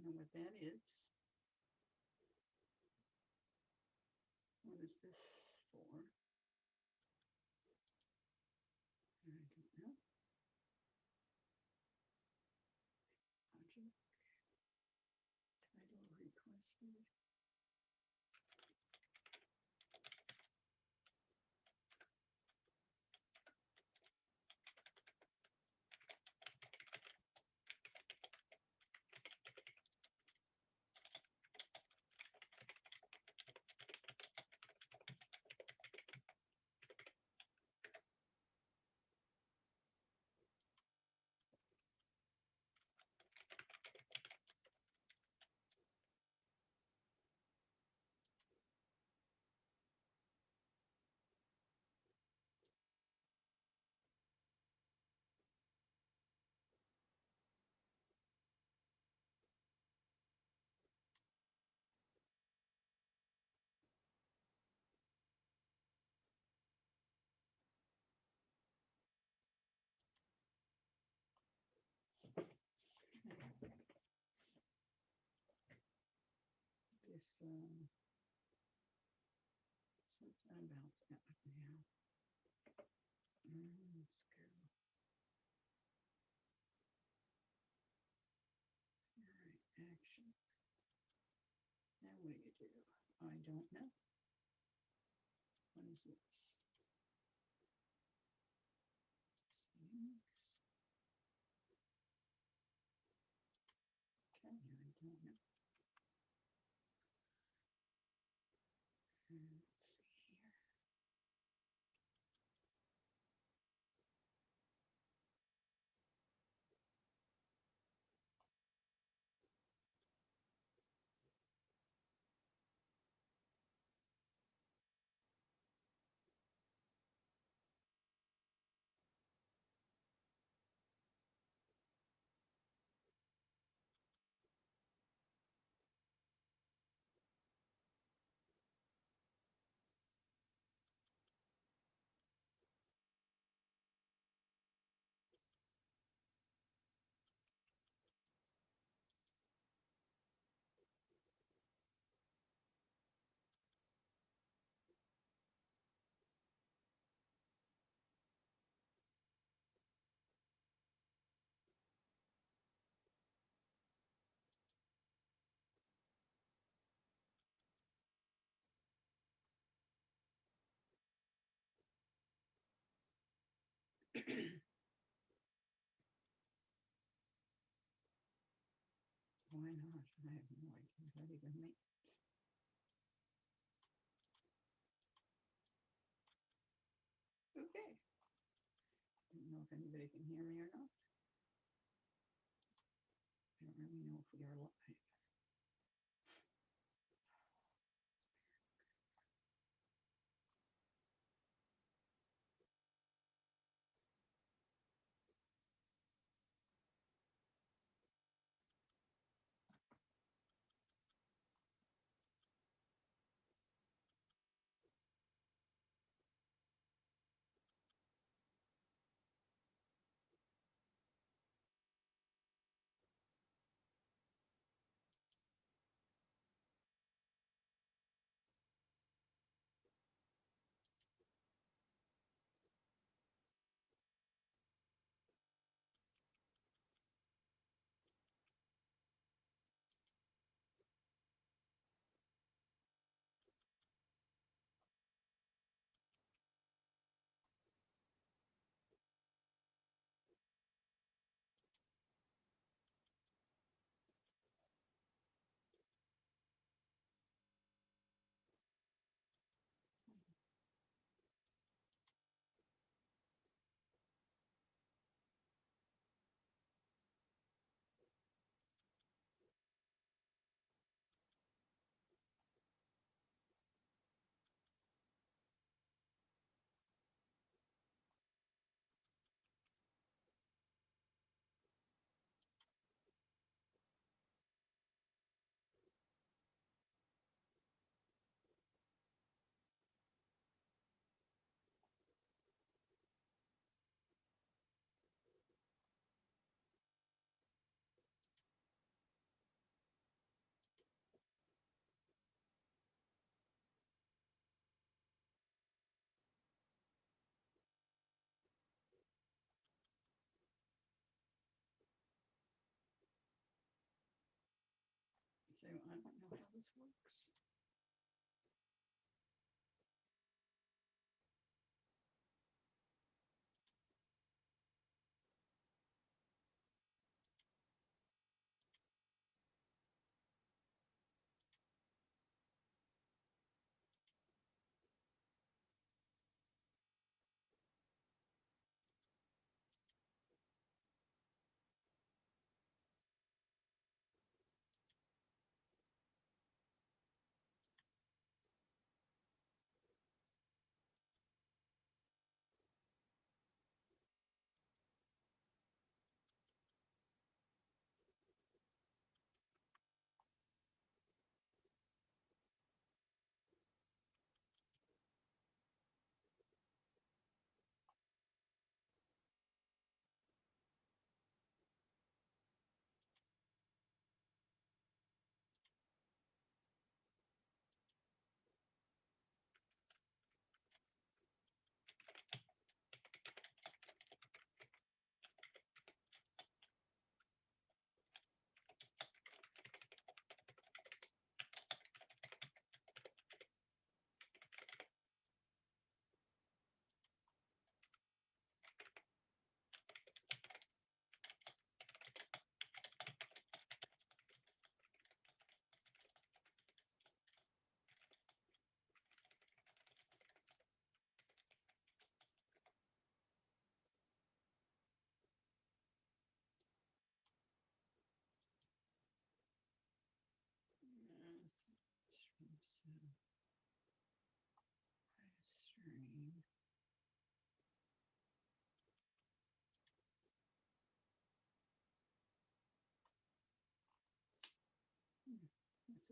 don't know what that is. What is this for? I don't know. Object. Title requested. This something about that now. Let's go. All right, action. Now what do you do? I don't know. What is this? Okay, I don't know. Let's see here. Why not? I have no idea what that even means. Okay. Don't know if anybody can hear me or not. I don't really know if we are live.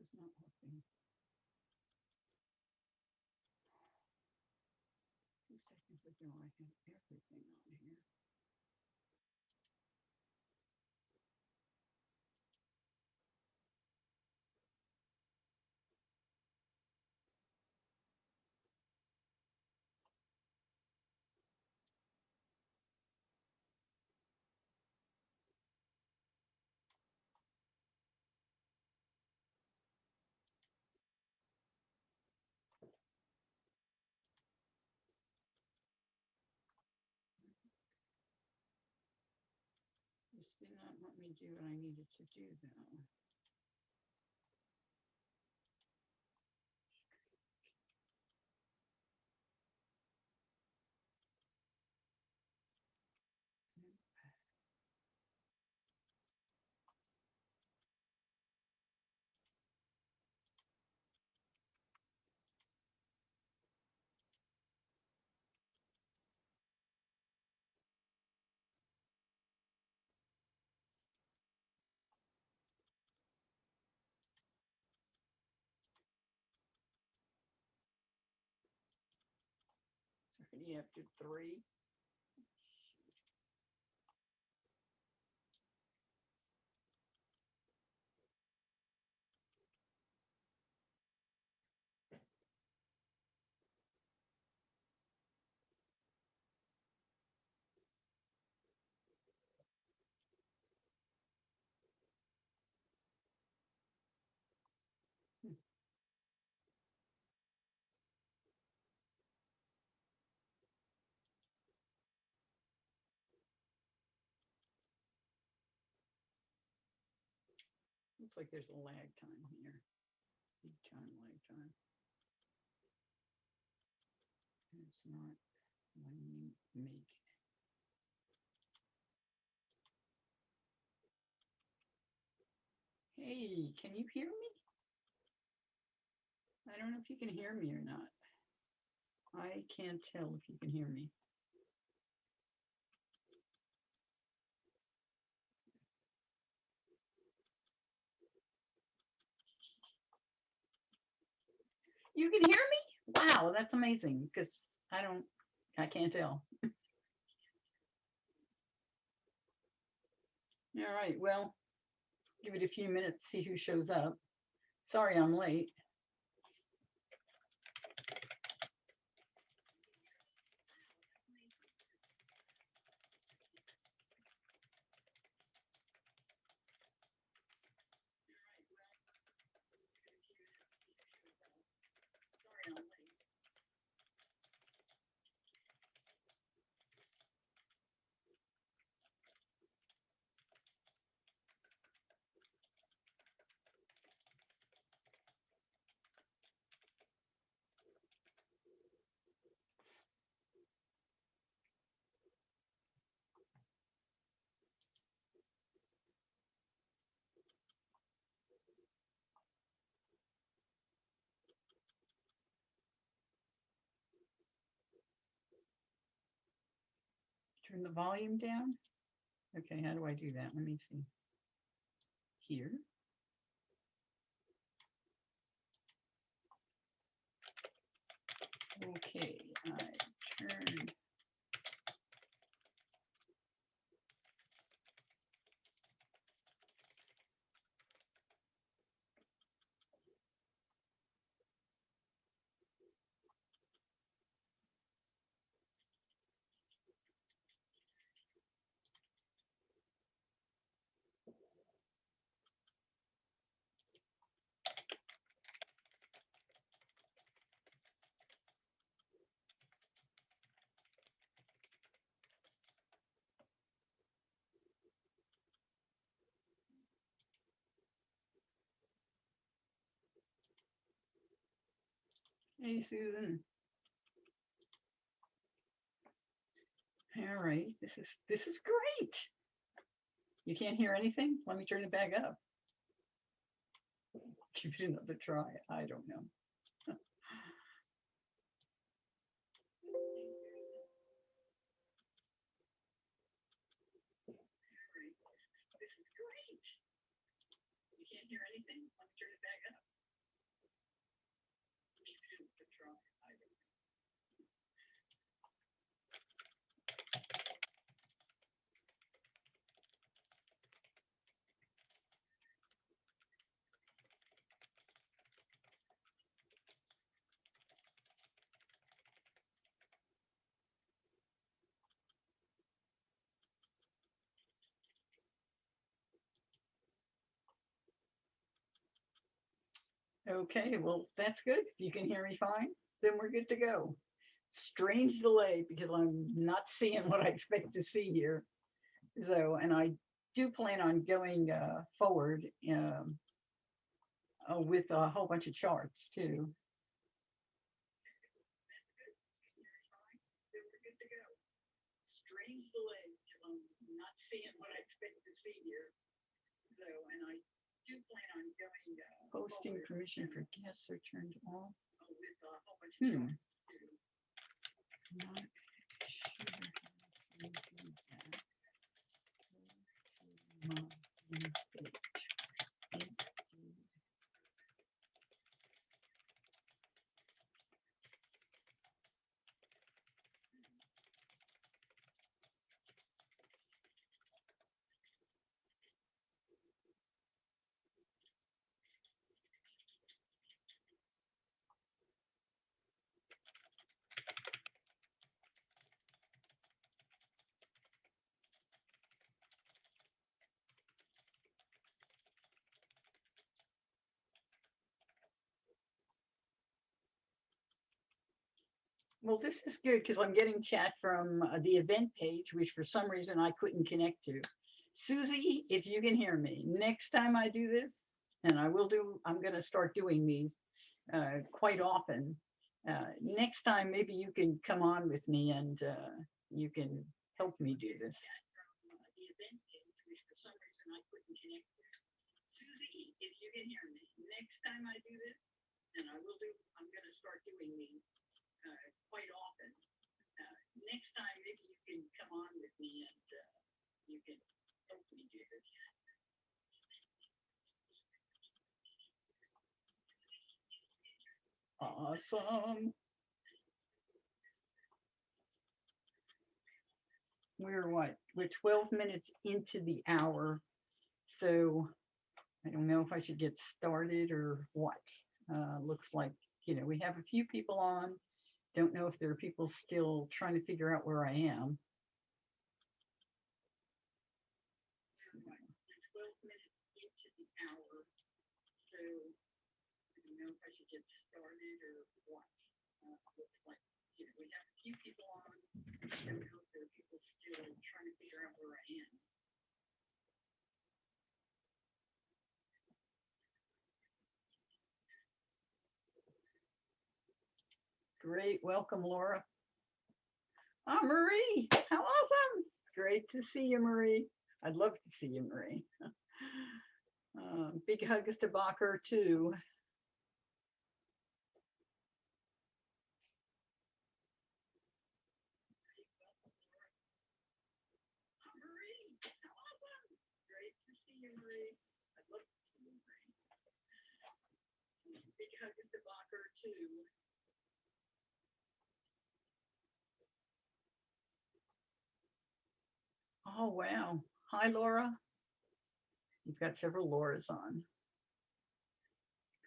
is not working. 2 seconds ago, I had everything on here. This did not let me do what I needed to do, though. So you have to do 3. Looks like there's a lag time here. Big time lag time. And it's not letting me make. Hey, can you hear me? I don't know if you can hear me or not. I can't tell if you can hear me. You can hear me? Wow, that's amazing, because I can't tell. All right, well, give it a few minutes, see who shows up. Sorry I'm late. Turn the volume down. Okay, how do I do that? Let me see. Here. Okay, I turned. Hey, Susan. All right, this is great. You can't hear anything? Let me turn it back up. Give it another try. I don't know. This is great. You can't hear anything? Let me turn it back up. Okay, well, that's good. If you can hear me fine, then we're good to go. Strange delay because I'm not seeing what I expect to see here. So, and I do plan on going forward with a whole bunch of charts too. Strange delay because I'm not seeing what I expect to see here. So, and I do plan on going. Posting permission for guests are turned off. With a whole bunch of charts too. Not sure how to do that. Well, this is good because I'm getting chat from the event page, which for some reason I couldn't connect to. Susie, if you can hear me, next time I do this, and I'm going to start doing these quite often. Next time, maybe you can come on with me and you can help me do this. The event page, which for some reason I couldn't connect to. Susie, if you can hear me, next time I do this, and I'm going to start doing these quite often. Next time, maybe you can come on with me and you can help me do this. Awesome. We're 12 minutes into the hour. So I don't know if I should get started or what. Looks like, we have a few people on. Don't know if there are people still trying to figure out where I am. 12 minutes into the hour. So I don't know if I should get started or what. Looks like, we have a few people on. Don't know if there are people still trying to figure out where I am. Great. Welcome, Laura. Oh, Marie. How awesome. Great to see you, Marie. I'd love to see you, Marie. Big hugs to Bacher, too. Marie, how awesome. Great to see you, Marie. I'd love to see you, Marie. Big hugs to Bacher, too. Oh, wow. Hi, Laura. You've got several Lauras on.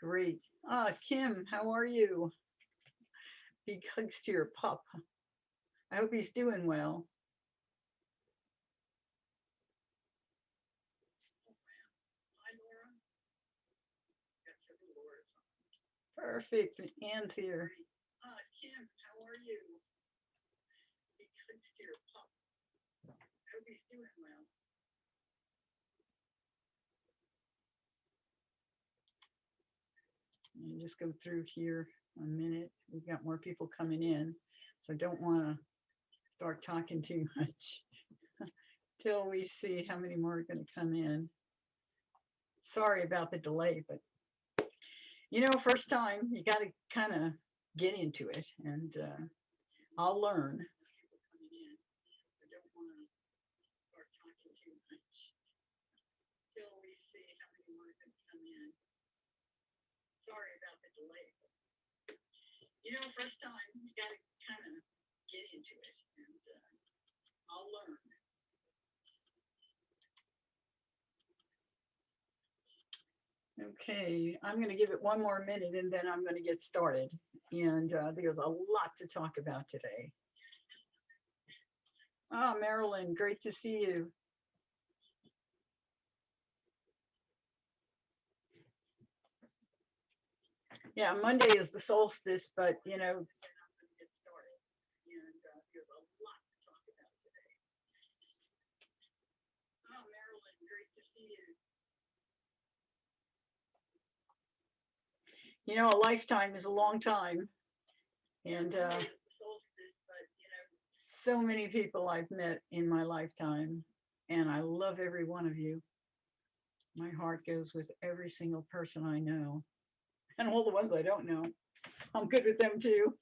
Great. Kim, how are you? Big hugs to your pup. I hope he's doing well. Hi, Laura. Got several Lauras on. Perfect. Anne's here. Kim, how are you? Big hugs to your pup. I hope he's doing well. And just go through here a minute. We've got more people coming in, so don't want to start talking too much till we see how many more are going to come in. Sorry about the delay, but first time you got to kind of get into it, and I'll learn. Sorry about the delay. First time you got to kind of get into it, and I'll learn. Okay, I'm going to give it one more minute and then I'm going to get started. And there's a lot to talk about today. Marilyn, great to see you. Yeah, Monday is the solstice, but you know, a lifetime is a long time, and so many people I've met in my lifetime, and I love every one of you. My heart goes with every single person I know, and all the ones I don't know. I'm good with them too.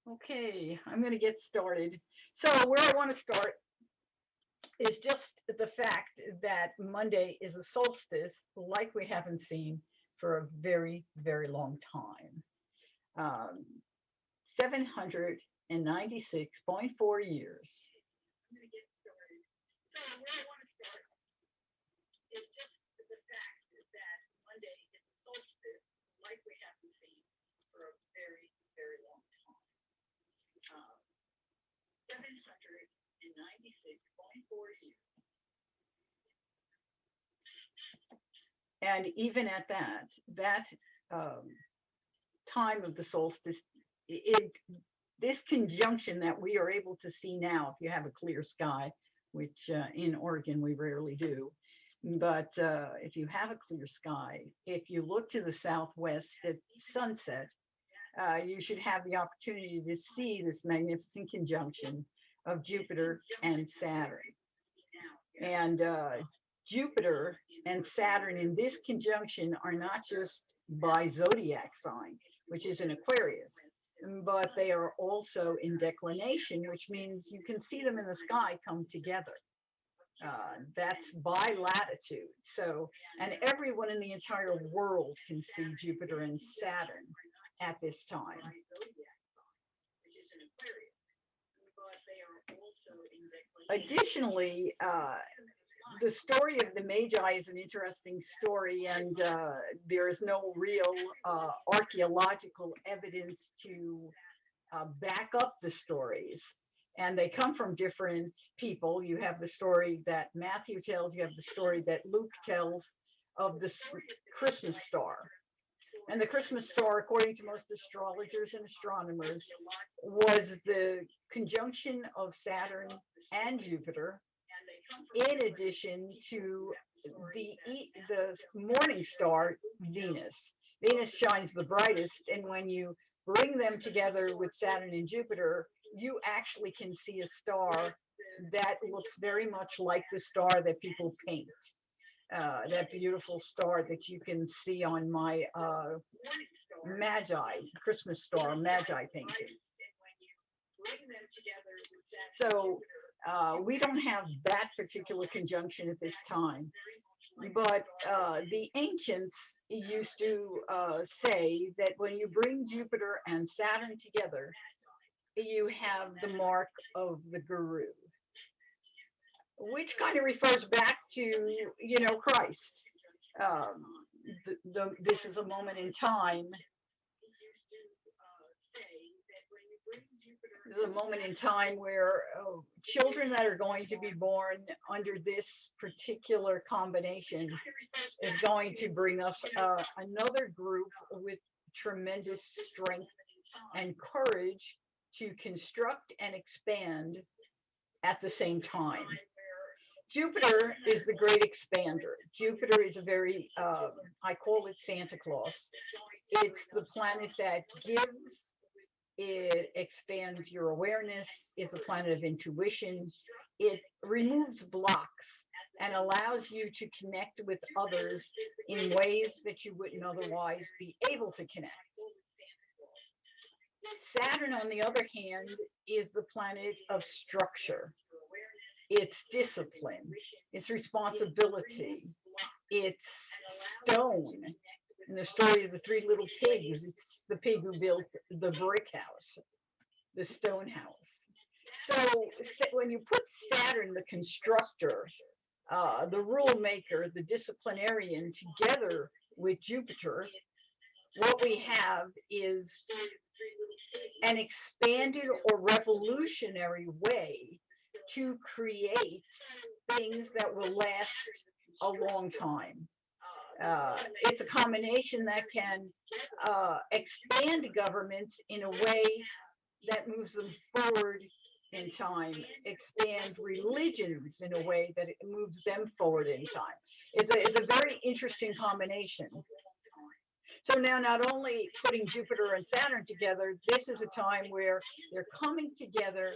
Okay, I'm going to get started. So, where I want to start is just the fact that Monday is a solstice like we haven't seen for a very, very long time. 796.4 years. And even at that um, time of the solstice, this conjunction that we are able to see now, if you have a clear sky, which in Oregon we rarely do, but if you have a clear sky, if you look to the southwest at sunset, you should have the opportunity to see this magnificent conjunction of Jupiter and Saturn. And Jupiter and Saturn in this conjunction are not just by zodiac sign, which is an Aquarius, but they are also in declination, which means you can see them in the sky come together. That's by latitude. So, and everyone in the entire world can see Jupiter and Saturn at this time. Additionally, the story of the Magi is an interesting story, and there is no real archaeological evidence to back up the stories. And they come from different people. You have the story that Matthew tells, you have the story that Luke tells of the Christmas star. And the Christmas star, according to most astrologers and astronomers, was the conjunction of Saturn and Jupiter, in addition to the morning star Venus. Venus shines the brightest, and when you bring them together with Saturn and Jupiter, you actually can see a star that looks very much like the star that people paint. That beautiful star that you can see on my Magi, Christmas star, Magi painting. So we don't have that particular conjunction at this time. But the ancients used to say that when you bring Jupiter and Saturn together, you have the mark of the guru, which kind of refers back to, Christ. Um, this is a moment in time. This is a moment in time where children that are going to be born under this particular combination is going to bring us another group with tremendous strength and courage to construct and expand at the same time. Jupiter is the great expander. Jupiter is a very, I call it Santa Claus. It's the planet that gives, it expands your awareness, is a planet of intuition. It removes blocks and allows you to connect with others in ways that you wouldn't otherwise be able to connect. Saturn, on the other hand, is the planet of structure. It's discipline, it's responsibility, it's stone. In the story of the three little pigs, it's the pig who built the brick house, the stone house. So when you put Saturn, the constructor, the rule maker, the disciplinarian, together with Jupiter, what we have is an expanded or revolutionary way to create things that will last a long time. It's a combination that can expand governments in a way that moves them forward in time, expand religions in a way that it moves them forward in time. It's a very interesting combination. So now, not only putting Jupiter and Saturn together, this is a time where they're coming together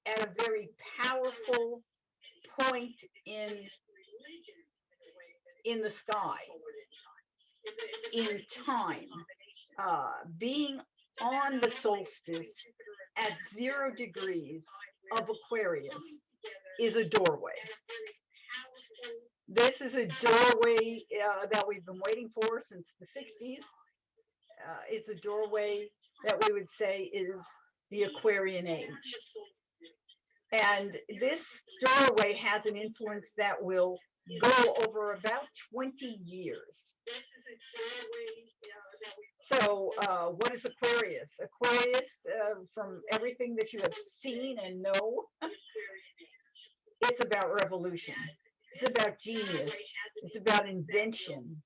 at a very powerful point in the sky, in time, being on the solstice at 0 degrees of Aquarius is a doorway. This is a doorway that we've been waiting for since the 60s. It's a doorway that we would say is the Aquarian age. And this doorway has an influence that will go over about 20 years. So what is Aquarius? Aquarius, from everything that you have seen and know, it's about revolution. It's about genius. It's about invention.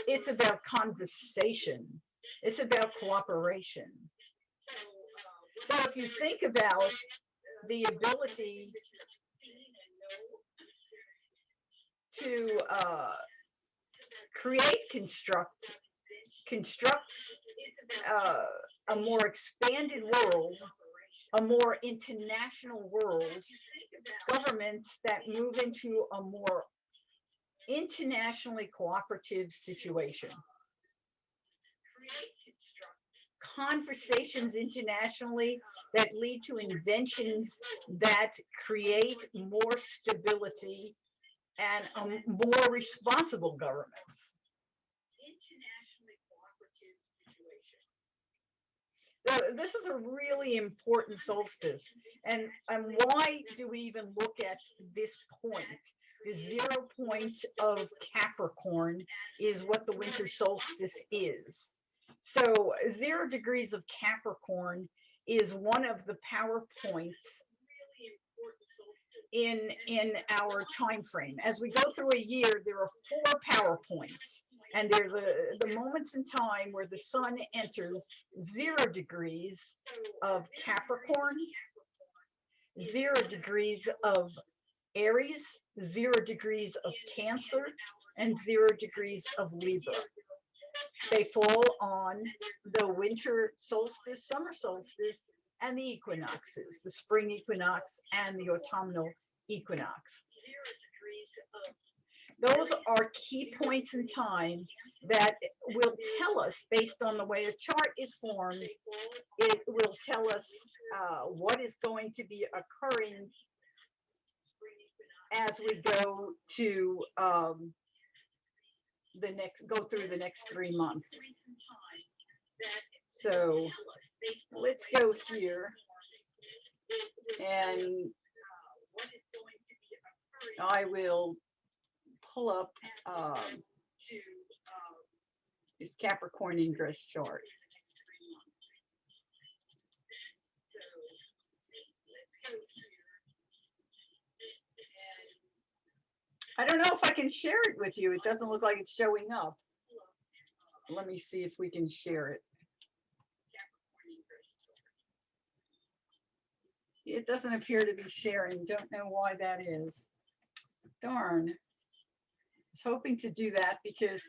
It's about conversation. It's about cooperation. So if you think about the ability to create, construct a more expanded world, a more international world, governments that move into a more internationally cooperative situation. Conversations internationally that lead to inventions that create more stability and more responsible governments. So this is a really important solstice. And why do we even look at this point? The 0 point of Capricorn is what the winter solstice is. So 0 degrees of Capricorn is one of the power points in our time frame. As we go through a year, there are 4 power points, and they're the moments in time where the sun enters 0 degrees of Capricorn, 0 degrees of Aries, 0 degrees of Cancer, and 0 degrees of Libra. They fall on the winter solstice, summer solstice, and the equinoxes, the spring equinox and the autumnal equinox. Those are key points in time that will tell us, based on the way a chart is formed, it will tell us what is going to be occurring as we go to go through the next 3 months. So let's go here, and I will pull up this Capricorn ingress chart. I don't know if I can share it with you. It doesn't look like it's showing up. Let me see if we can share it. It doesn't appear to be sharing. Don't know why that is. Darn. I was hoping to do that because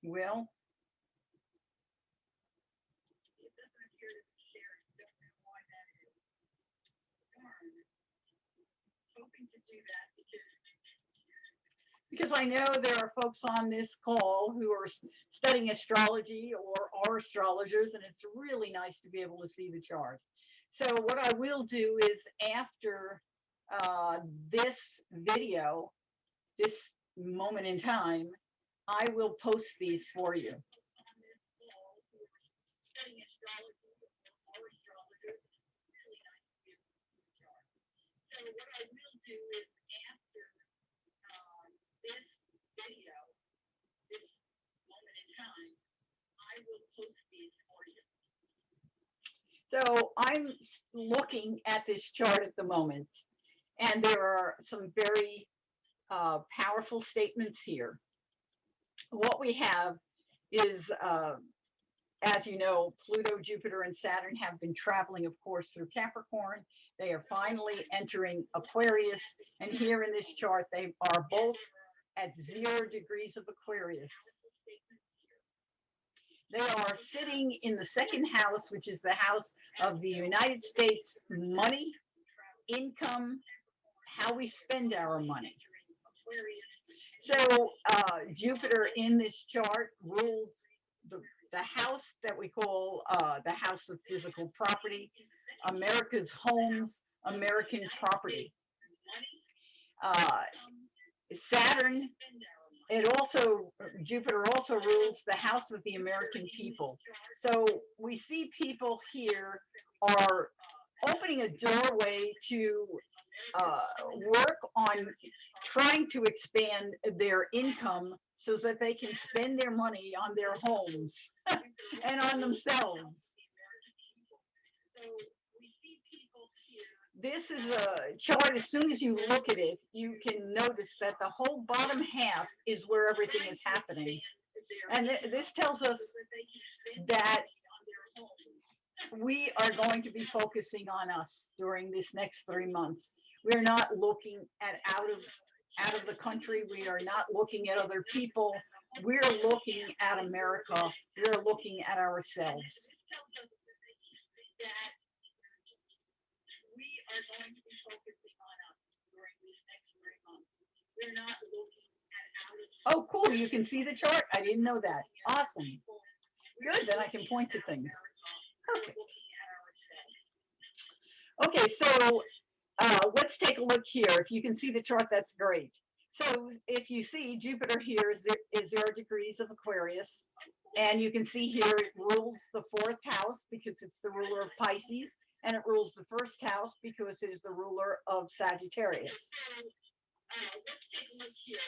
well, because I know there are folks on this call who are studying astrology or are astrologers, and it's really nice to be able to see the chart. So what I will do is, after this video, this moment in time, I will post these for you. So I'm looking at this chart at the moment, and there are some very powerful statements here. What we have is, as you know, Pluto, Jupiter, and Saturn have been traveling, of course, through Capricorn. They are finally entering Aquarius, and here in this chart, they are both at 0 degrees of Aquarius. They are sitting in the second house, which is the house of the United States money, income, how we spend our money. So Jupiter in this chart rules the house that we call the house of physical property, America's homes, American property. Saturn, Jupiter also rules the house of the American people. So we see people here are opening a doorway to work on trying to expand their income so that they can spend their money on their homes and on themselves. This is a chart. As soon as you look at it, you can notice that the whole bottom half is where everything is happening. And this tells us that we are going to be focusing on us during this next 3 months. We're not looking at out of the country. We are not looking at other people. We're looking at America. We're looking at ourselves. Oh, cool. You can see the chart. I didn't know that. Awesome. Good. Then I can point to things. Perfect. Okay, so let's take a look here. If you can see the chart, that's great. So if you see Jupiter here is 0 degrees of Aquarius, and you can see here it rules the 4th house because it's the ruler of Pisces, and it rules the 1st house because it is the ruler of Sagittarius.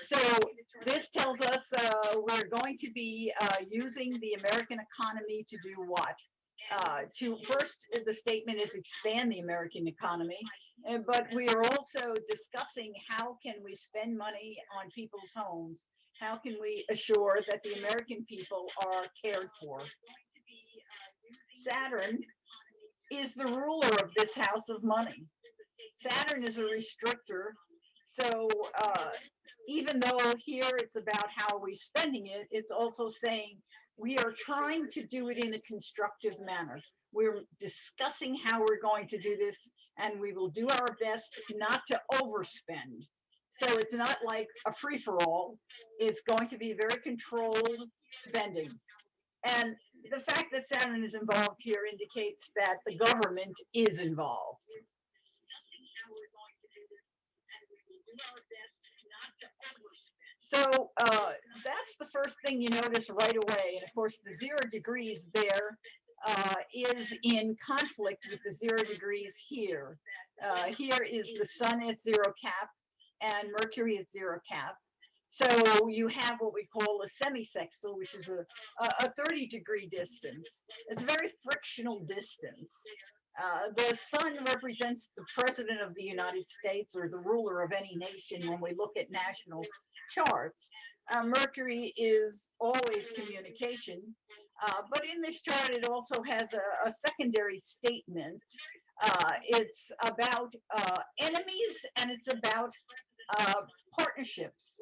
So this tells us we're going to be using the American economy to do what? First, the statement is expand the American economy, but we are also discussing how can we spend money on people's homes? How can we assure that the American people are cared for? Saturn is the ruler of this house of money. Saturn is a restrictor. So even though here it's about how we're spending it, it's also saying we are trying to do it in a constructive manner. We're discussing how we're going to do this, and we will do our best not to overspend. So it's not like a free-for-all. It's going to be very controlled spending. And the fact that Saturn is involved here indicates that the government is involved. So that's the first thing you notice right away. And of course, the 0 degrees there is in conflict with the 0 degrees here. Here is the sun at 0 cap and Mercury at 0 cap. So you have what we call a semisextile, which is a 30-degree distance. It's a very frictional distance. The sun represents the president of the United States or the ruler of any nation when we look at national charts. Mercury is always communication, but in this chart it also has a secondary statement. It's about enemies and it's about partnerships.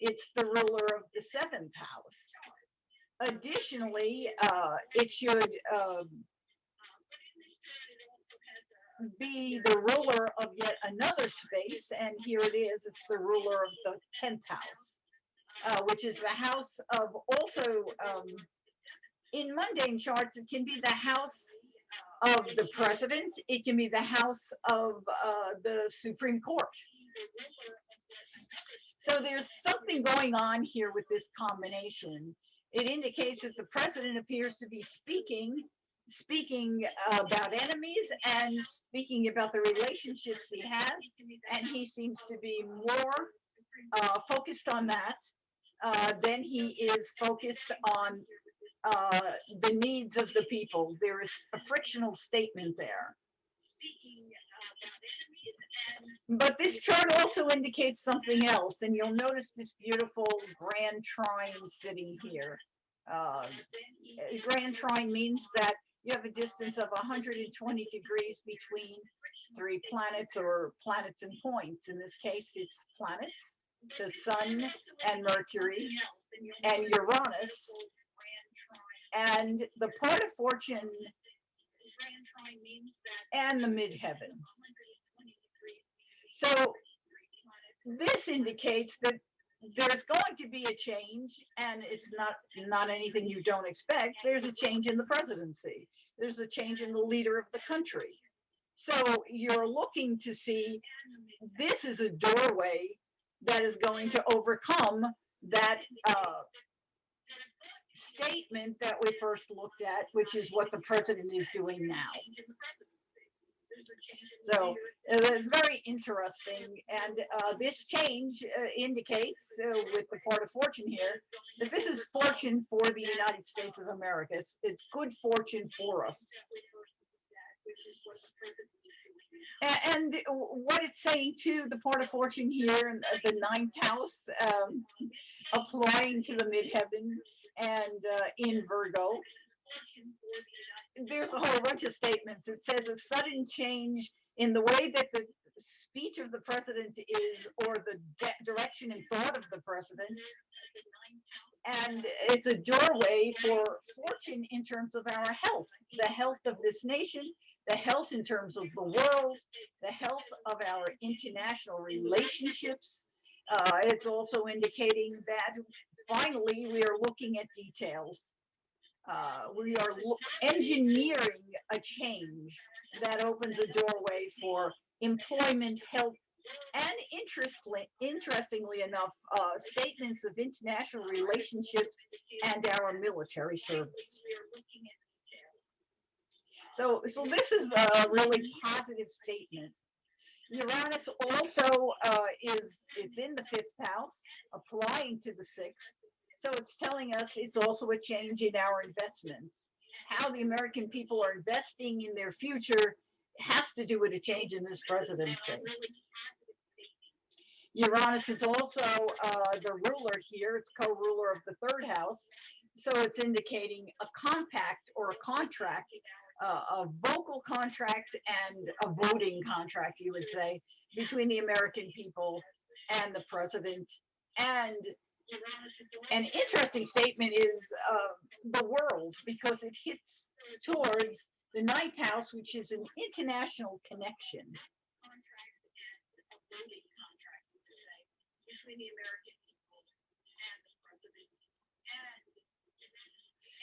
It's the ruler of the 7th house. Additionally, it should be the ruler of yet another space, and here it is. It's the ruler of the 10th house, which is the house of also, in mundane charts, it can be the house of the president. It can be the house of the Supreme Court. So there's something going on here with this combination. It indicates that the president appears to be speaking speaking about enemies and speaking about the relationships he has. And he seems to be more focused on that than he is focused on uh, the needs of the people. There is a frictional statement there. But this chart also indicates something else, and you'll notice this beautiful grand trine sitting here. Uh, Grand trine means that you have a distance of 120 degrees between three planets or planets and points. In this case, it's planets, the Sun and Mercury and Uranus, and the part of fortune and the midheaven. So this indicates that there's going to be a change, and it's not anything you don't expect. There's a change in the presidency. There's a change in the leader of the country. So you're looking to see this is a doorway that is going to overcome that statement that we first looked at, which is what the president is doing now. So it's very interesting, and this change indicates, with the part of fortune here, that this is fortune for the United States of America. It's good fortune for us. And what it's saying too, the part of fortune here, and the ninth house, applying to the midheaven and in Virgo, there's a whole bunch of statements. It says a sudden change in the way that the speech of the president is, or the direction and thought of the president. And it's a doorway for fortune in terms of our health, the health of this nation, the health in terms of the world, the health of our international relationships. It's also indicating that finally we are looking at details. We are engineering a change that opens a doorway for employment, health, and interestingly enough, statements of international relationships and our military service. So this is a really positive statement. Uranus also is in the fifth house, applying to the sixth. So it's telling us it's also a change in our investments. How the American people are investing in their future has to do with a change in this presidency. Uranus is also the ruler here. It's co-ruler of the third house. So it's indicating a compact or a contract, a vocal contract and a voting contract, you would say, between the American people and the president. And an interesting statement is the world, because it hits towards the ninth house, which is an international connection.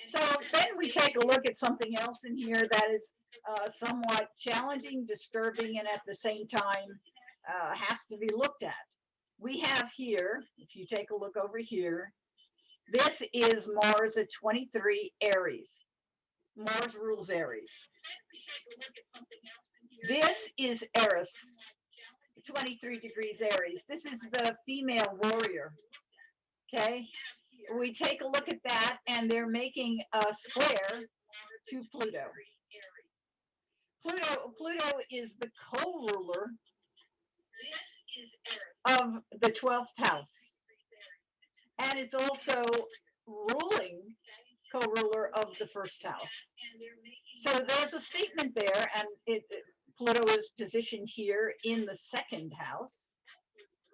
So then we take a look at something else in here that is somewhat challenging, disturbing, and at the same time has to be looked at. We have here, if you take a look over here, this is Mars at 23 Aries. Mars rules Aries. This is Eris, 23 degrees Aries. This is the female warrior. Okay, we take a look at that, and they're making a square to Pluto. Pluto is the co-ruler of the 12th house, and it's also ruling co-ruler of the first house. So there's a statement there, and Pluto is positioned here in the second house,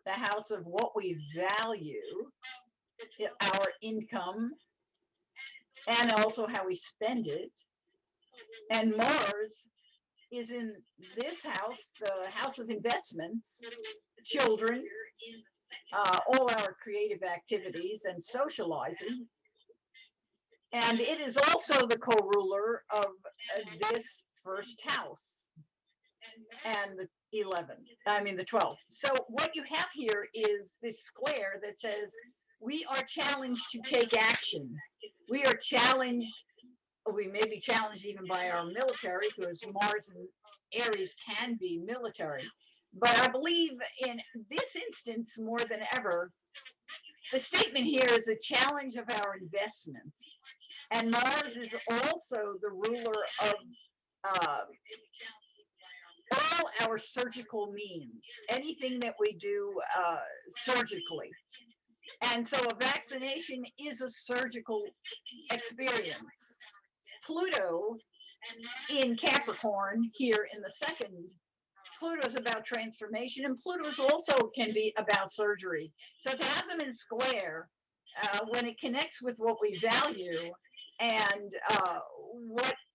the house of what we value, our income, and also how we spend it. And Mars is in this house, the house of investments, children, all our creative activities and socializing. And it is also the co-ruler of this first house and the 12th. So what you have here is this square that says we are challenged to take action. We are challenged we may be challenged even by our military, because Mars and Aries can be military. But I believe in this instance, more than ever, the statement here is a challenge of our investments. And Mars is also the ruler of uh, all our surgical means, anything that we do surgically. And so a vaccination is a surgical experience. Pluto in Capricorn here in the second, Pluto is about transformation, and Pluto's also can be about surgery. So to have them in square, when it connects with what we value and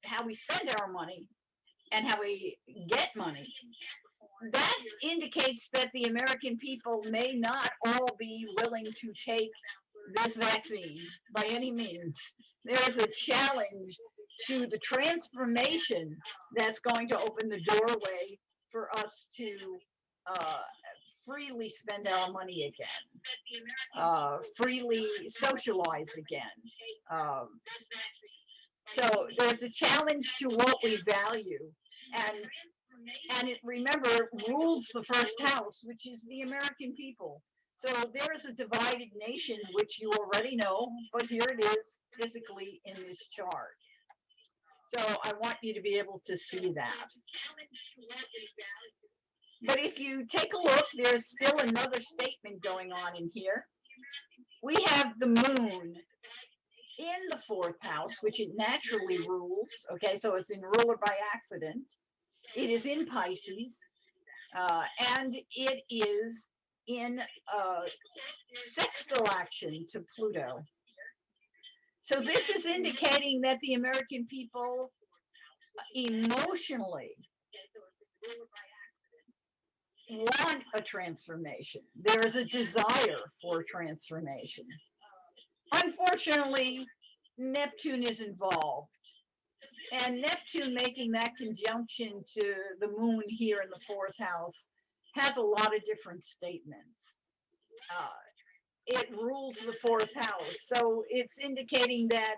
how we spend our money and how we get money, that indicates that the American people may not all be willing to take this vaccine by any means. There is a challenge to the transformation that's going to open the doorway for us to uh, freely spend our money again, freely socialize again. Um, so there's a challenge to what we value, and it, remember, it rules the first house, which is the American people. So there is a divided nation, which you already know, but here it is physically in this chart. So I want you to be able to see that. But if you take a look, there's still another statement going on in here. We have the moon in the fourth house, which it naturally rules. Okay, so it's in ruler by accident. It is in Pisces, and it is in sextile action to Pluto. So this is indicating that the American people emotionally want a transformation. There is a desire for transformation. Unfortunately, Neptune is involved. And Neptune making that conjunction to the moon here in the fourth house has a lot of different statements. It rules the fourth house. So it's indicating that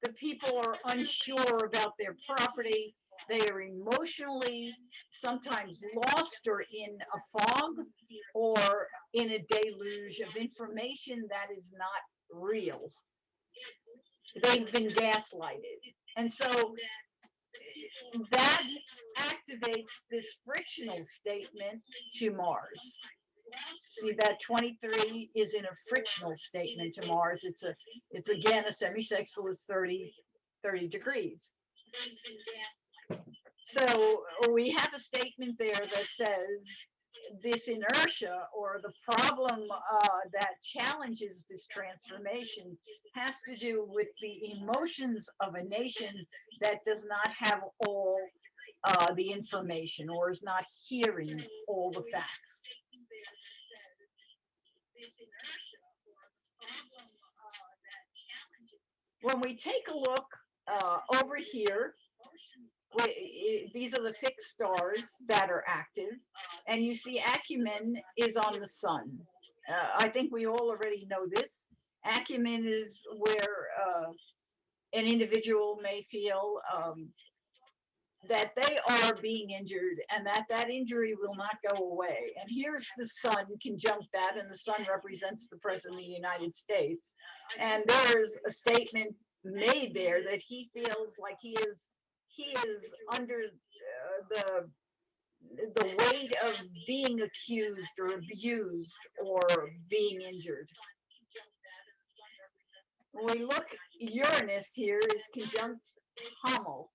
the people are unsure about their property. They are emotionally sometimes lost or in a fog or in a deluge of information that is not real. They've been gaslighted. And so that activates this frictional statement to Mars. See that 23 is in a frictional statement to Mars. It's again a semisextile is 30 degrees. So we have a statement there that says this inertia or the problem that challenges this transformation has to do with the emotions of a nation that does not have all the information or is not hearing all the facts. When we take a look over here, these are the fixed stars that are active, and you see acumen is on the sun. I think we all already know this. Acumen is where an individual may feel that they are being injured and that injury will not go away. And here's the sun conjunct that, and the sun represents the President of the United States. And there's a statement made there that he feels like he is under the weight of being accused or abused or being injured. When we look, Uranus here is conjunct Hummel.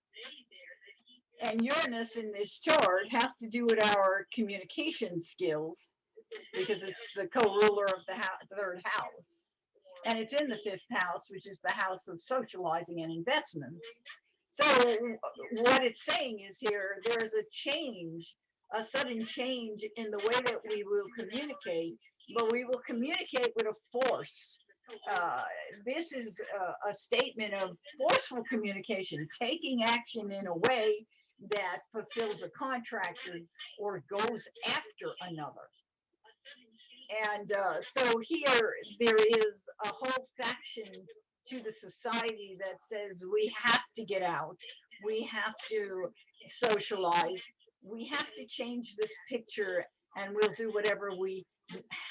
And Uranus in this chart has to do with our communication skills because it's the co-ruler of the third house. And it's in the fifth house, which is the house of socializing and investments. So what it's saying is here, there's a change, a sudden change in the way that we will communicate, but we will communicate with a force. This is a statement of forceful communication, taking action in a way that fulfills a contract or goes after another. And so here there is a whole faction to the society that says we have to get out, we have to socialize, we have to change this picture, and we'll do whatever we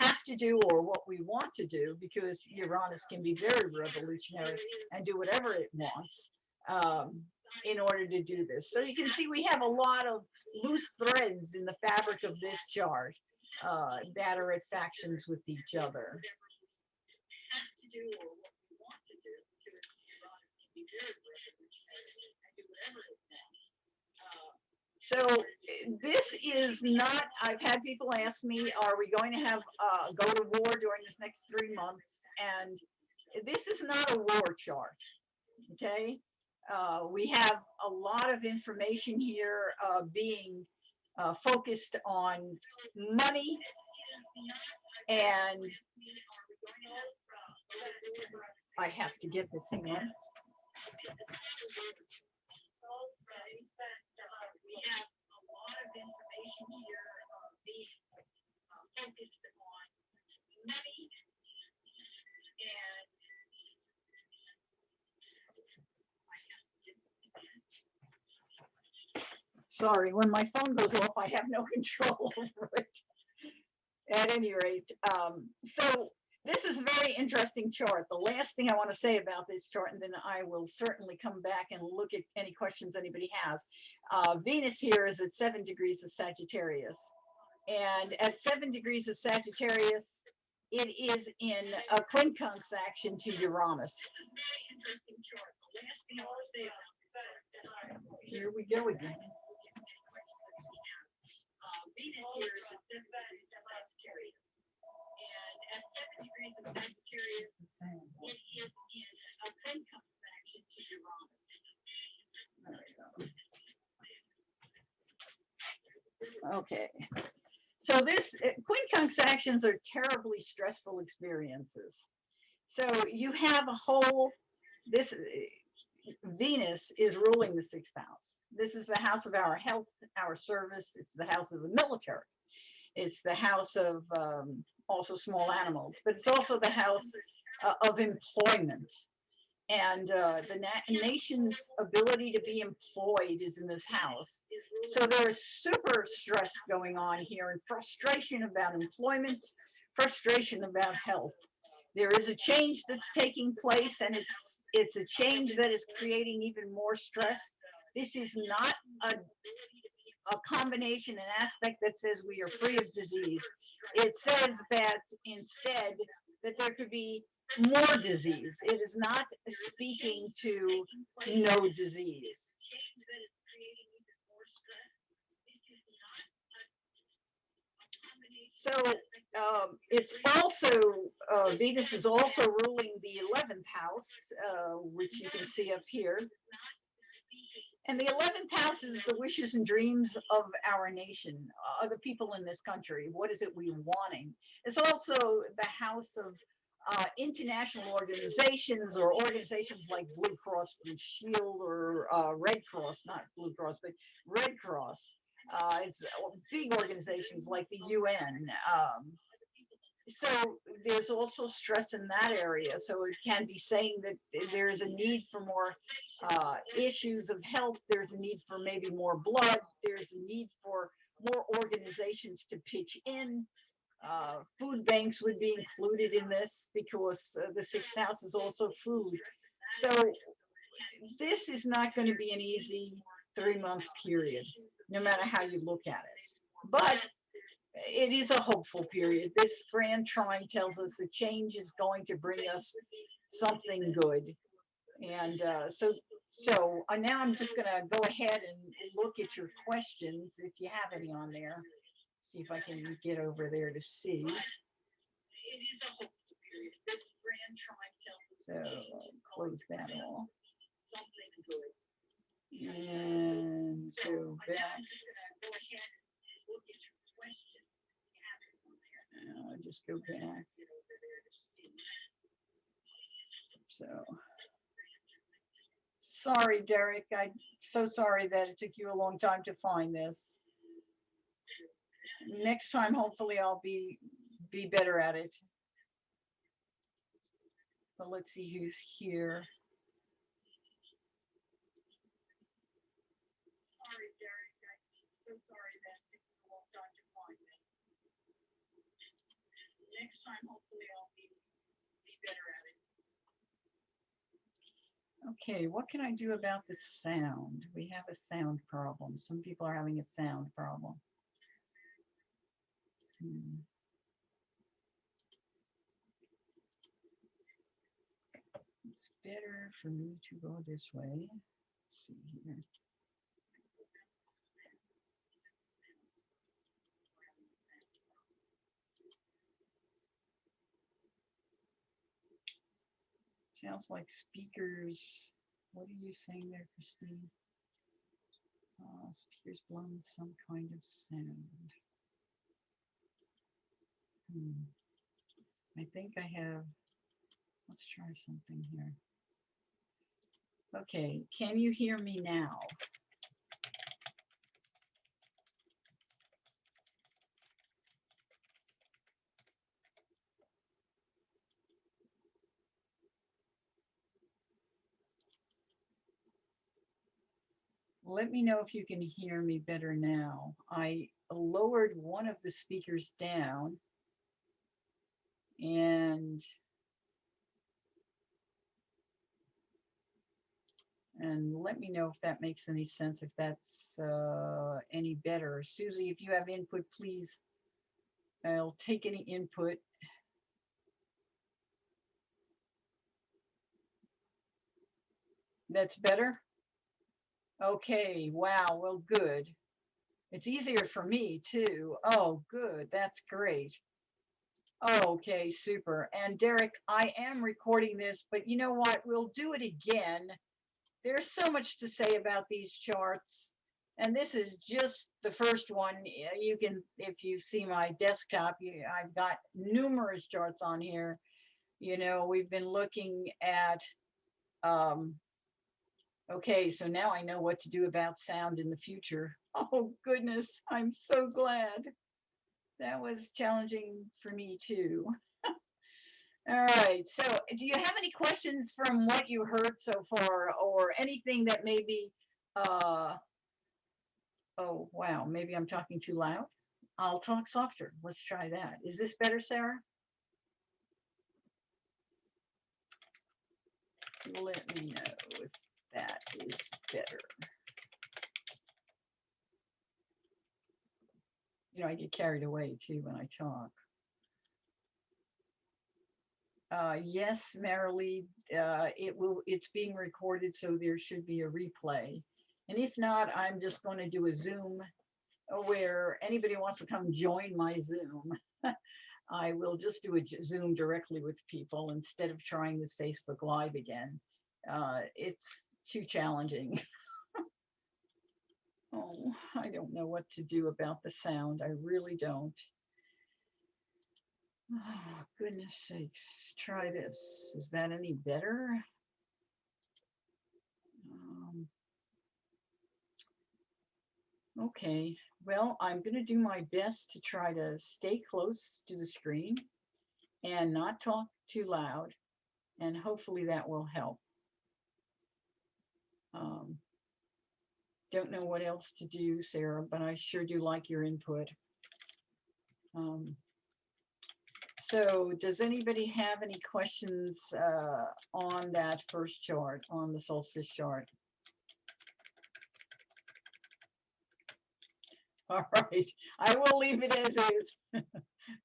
have to do or what we want to do, because Uranus can be very revolutionary and do whatever it wants in order to do this. So you can see we have a lot of loose threads in the fabric of this chart that are at factions with each other. So this is not, I've had people ask me, are we going to have go to war during this next 3 months? And this is not a war chart, okay? We have a lot of information here being focused on money, and I have to get this thing on. We have a lot of information here being focused on money, and sorry, when my phone goes off, I have no control over it. At any rate, so this is a very interesting chart. The last thing I want to say about this chart, and then I will certainly come back and look at any questions anybody has. Venus here is at 7 degrees of Sagittarius. And at 7 degrees of Sagittarius, it is in a quincunx action to Uranus. Here we go again. Venus here is at 7 degrees of Sagittarius. And at 7 degrees of Sagittarius, it is in a quincunx action to Uranus. There we go. Okay. So this quincunx actions are terribly stressful experiences. So you have a whole, this Venus is ruling the 6th house. This is the house of our health, our service. It's the house of the military. It's the house of also small animals, but it's also the house of employment. And the nation's ability to be employed is in this house. So there's super stress going on here, and frustration about employment, frustration about health. There is a change that's taking place, and it's a change that is creating even more stress. This is not a combination, an aspect that says we are free of disease. It says that instead that there could be more disease. It is not speaking to no disease. So it's also, Venus is also ruling the 11th house, which you can see up here. And the 11th house is the wishes and dreams of our nation, the people in this country. What is it we're wanting? It's also the house of international organizations, or organizations like Blue Cross Blue Shield, or Red Cross, not Blue Cross, but Red Cross. It's big organizations like the UN. So there's also stress in that area. So it can be saying that there is a need for more issues of health. There's a need for maybe more blood. There's a need for more organizations to pitch in. Food banks would be included in this, because the 6th house is also food. So this is not going to be an easy 3-month period, no matter how you look at it. But it is a hopeful period. This grand trine tells us the change is going to bring us something good. And so now I'm just going to go ahead and look at your questions, if you have any on there. See if I can get over there to see. It is a hopeful period. This grand trine tells us. So close that off. Something good. And go back. Go ahead and look at your questions. I'll just go back. So sorry, Derek. I'm so sorry that it took you a long time to find this. Next time, hopefully, I'll be better at it. But let's see who's here. Sorry, Derek. I'm so sorry that you walked on to find me. Next time, hopefully, I'll be better at it. Okay, what can I do about the sound? We have a sound problem. Some people are having a sound problem. It's better for me to go this way. Let's see here. Sounds like speakers. What are you saying there, Christine? Speakers blowing some kind of sound. I think I have, let's try something here. Okay, can you hear me now? Let me know if you can hear me better now. I lowered one of the speakers down and let me know if that makes any sense, if that's any better. Susie, if you have input, please, I'll take any input. That's better? Okay, wow, well, good. It's easier for me too. Oh, good, that's great. Okay, super. And Derek, I am recording this, but you know what? We'll do it again. There's so much to say about these charts. And this is just the first one. You can, if you see my desktop, I've got numerous charts on here. You know, we've been looking at, okay, so now I know what to do about sound in the future. Oh, goodness, I'm so glad. That was challenging for me too. All right. So, do you have any questions from what you heard so far, or anything that maybe, oh, wow, maybe I'm talking too loud? I'll talk softer. Let's try that. Is this better, Sarah? Let me know if that is better. You know, I get carried away too when I talk. Yes, Marilee, it's being recorded, so there should be a replay. And if not, I'm just going to do a Zoom where anybody wants to come join my Zoom. I will just do a Zoom directly with people instead of trying this Facebook Live again. It's too challenging. Oh, I don't know what to do about the sound. I really don't. Oh, goodness sakes. Try this. Is that any better? Okay, well, I'm going to do my best to try to stay close to the screen and not talk too loud, and hopefully that will help. Don't know what else to do, Sarah, but I sure do like your input. So does anybody have any questions on that first chart, on the solstice chart? All right, I will leave it as is.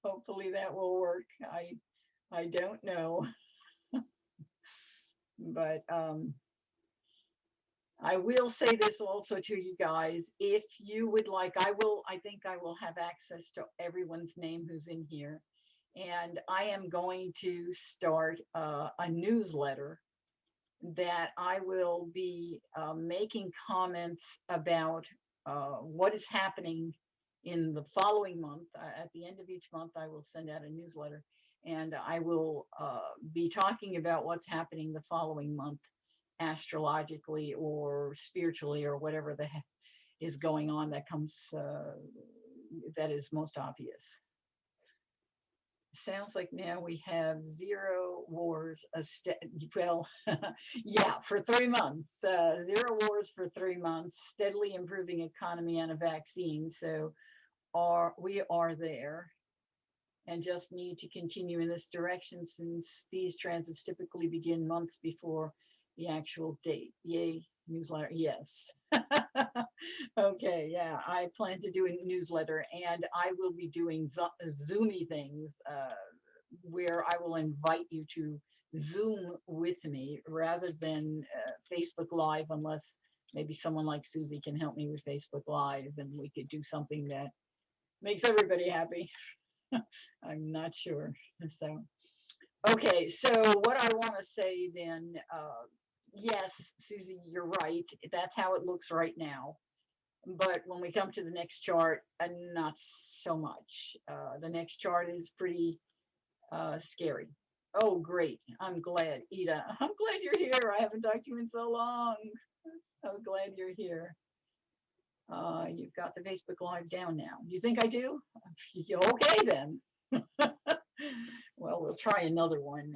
Hopefully that will work. I don't know. But I will say this also to you guys. If you would like, I think I will have access to everyone's name who's in here. And I am going to start a newsletter that I will be making comments about what is happening in the following month. At the end of each month, I will send out a newsletter, and I will be talking about what's happening the following month, astrologically or spiritually or whatever the heck is going on that comes that is most obvious. sounds like now we have zero wars. Well, yeah, for 3 months, zero wars for 3 months, steadily improving economy and a vaccine. So we are there and just need to continue in this direction since these transits typically begin months before the actual date. Yay, newsletter. Yes. Okay, yeah, I plan to do a newsletter and I will be doing Zoomy things where I will invite you to Zoom with me rather than Facebook Live, unless maybe someone like Susie can help me with Facebook Live and we could do something that makes everybody happy. I'm not sure. So, okay, so what I want to say then, yes, Susie, you're right. That's how it looks right now. But when we come to the next chart, not so much. The next chart is pretty scary. Oh, great. I'm glad, Ida. I'm glad you're here. I haven't talked to you in so long. I'm so glad you're here. You've got the Facebook Live down now. You think I do? Okay, then. Well, we'll try another one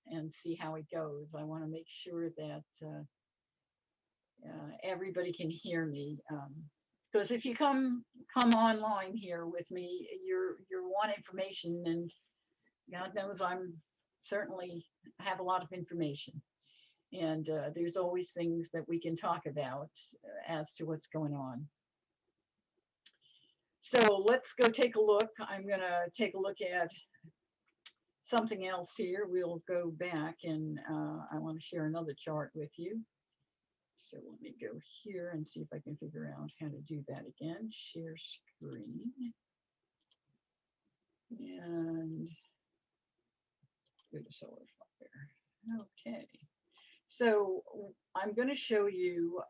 and see how it goes. I want to make sure that everybody can hear me. Because if you come online here with me, you're want information, and God knows I'm certainly have a lot of information. And there's always things that we can talk about as to what's going on. So let's go take a look. I'm going to take a look at something else here. We'll go back and I want to share another chart with you. So let me go here and see if I can figure out how to do that again. Share screen. And go to solar flare. Okay. So I'm going to show you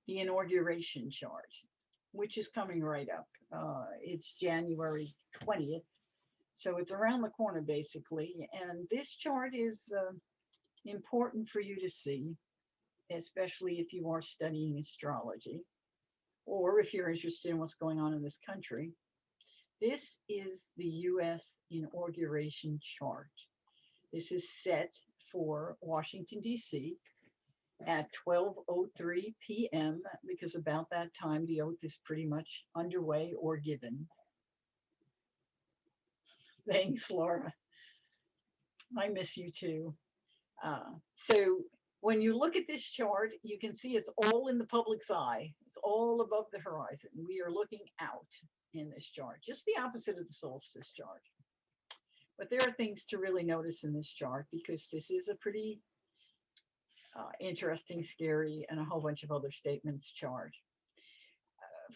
the inauguration chart, which is coming right up. It's January 20th. So it's around the corner, basically. And this chart is important for you to see, especially if you are studying astrology or if you're interested in what's going on in this country. This is the U.S. Inauguration Chart. This is set for Washington, D.C. at 12:03 p.m. because about that time the oath is pretty much underway or given. Thanks, Laura. I miss you too. So when you look at this chart, you can see it's all in the public's eye. It's all above the horizon. We are looking out in this chart, just the opposite of the solstice chart. But there are things to really notice in this chart because this is a pretty interesting, scary, and a whole bunch of other statements chart.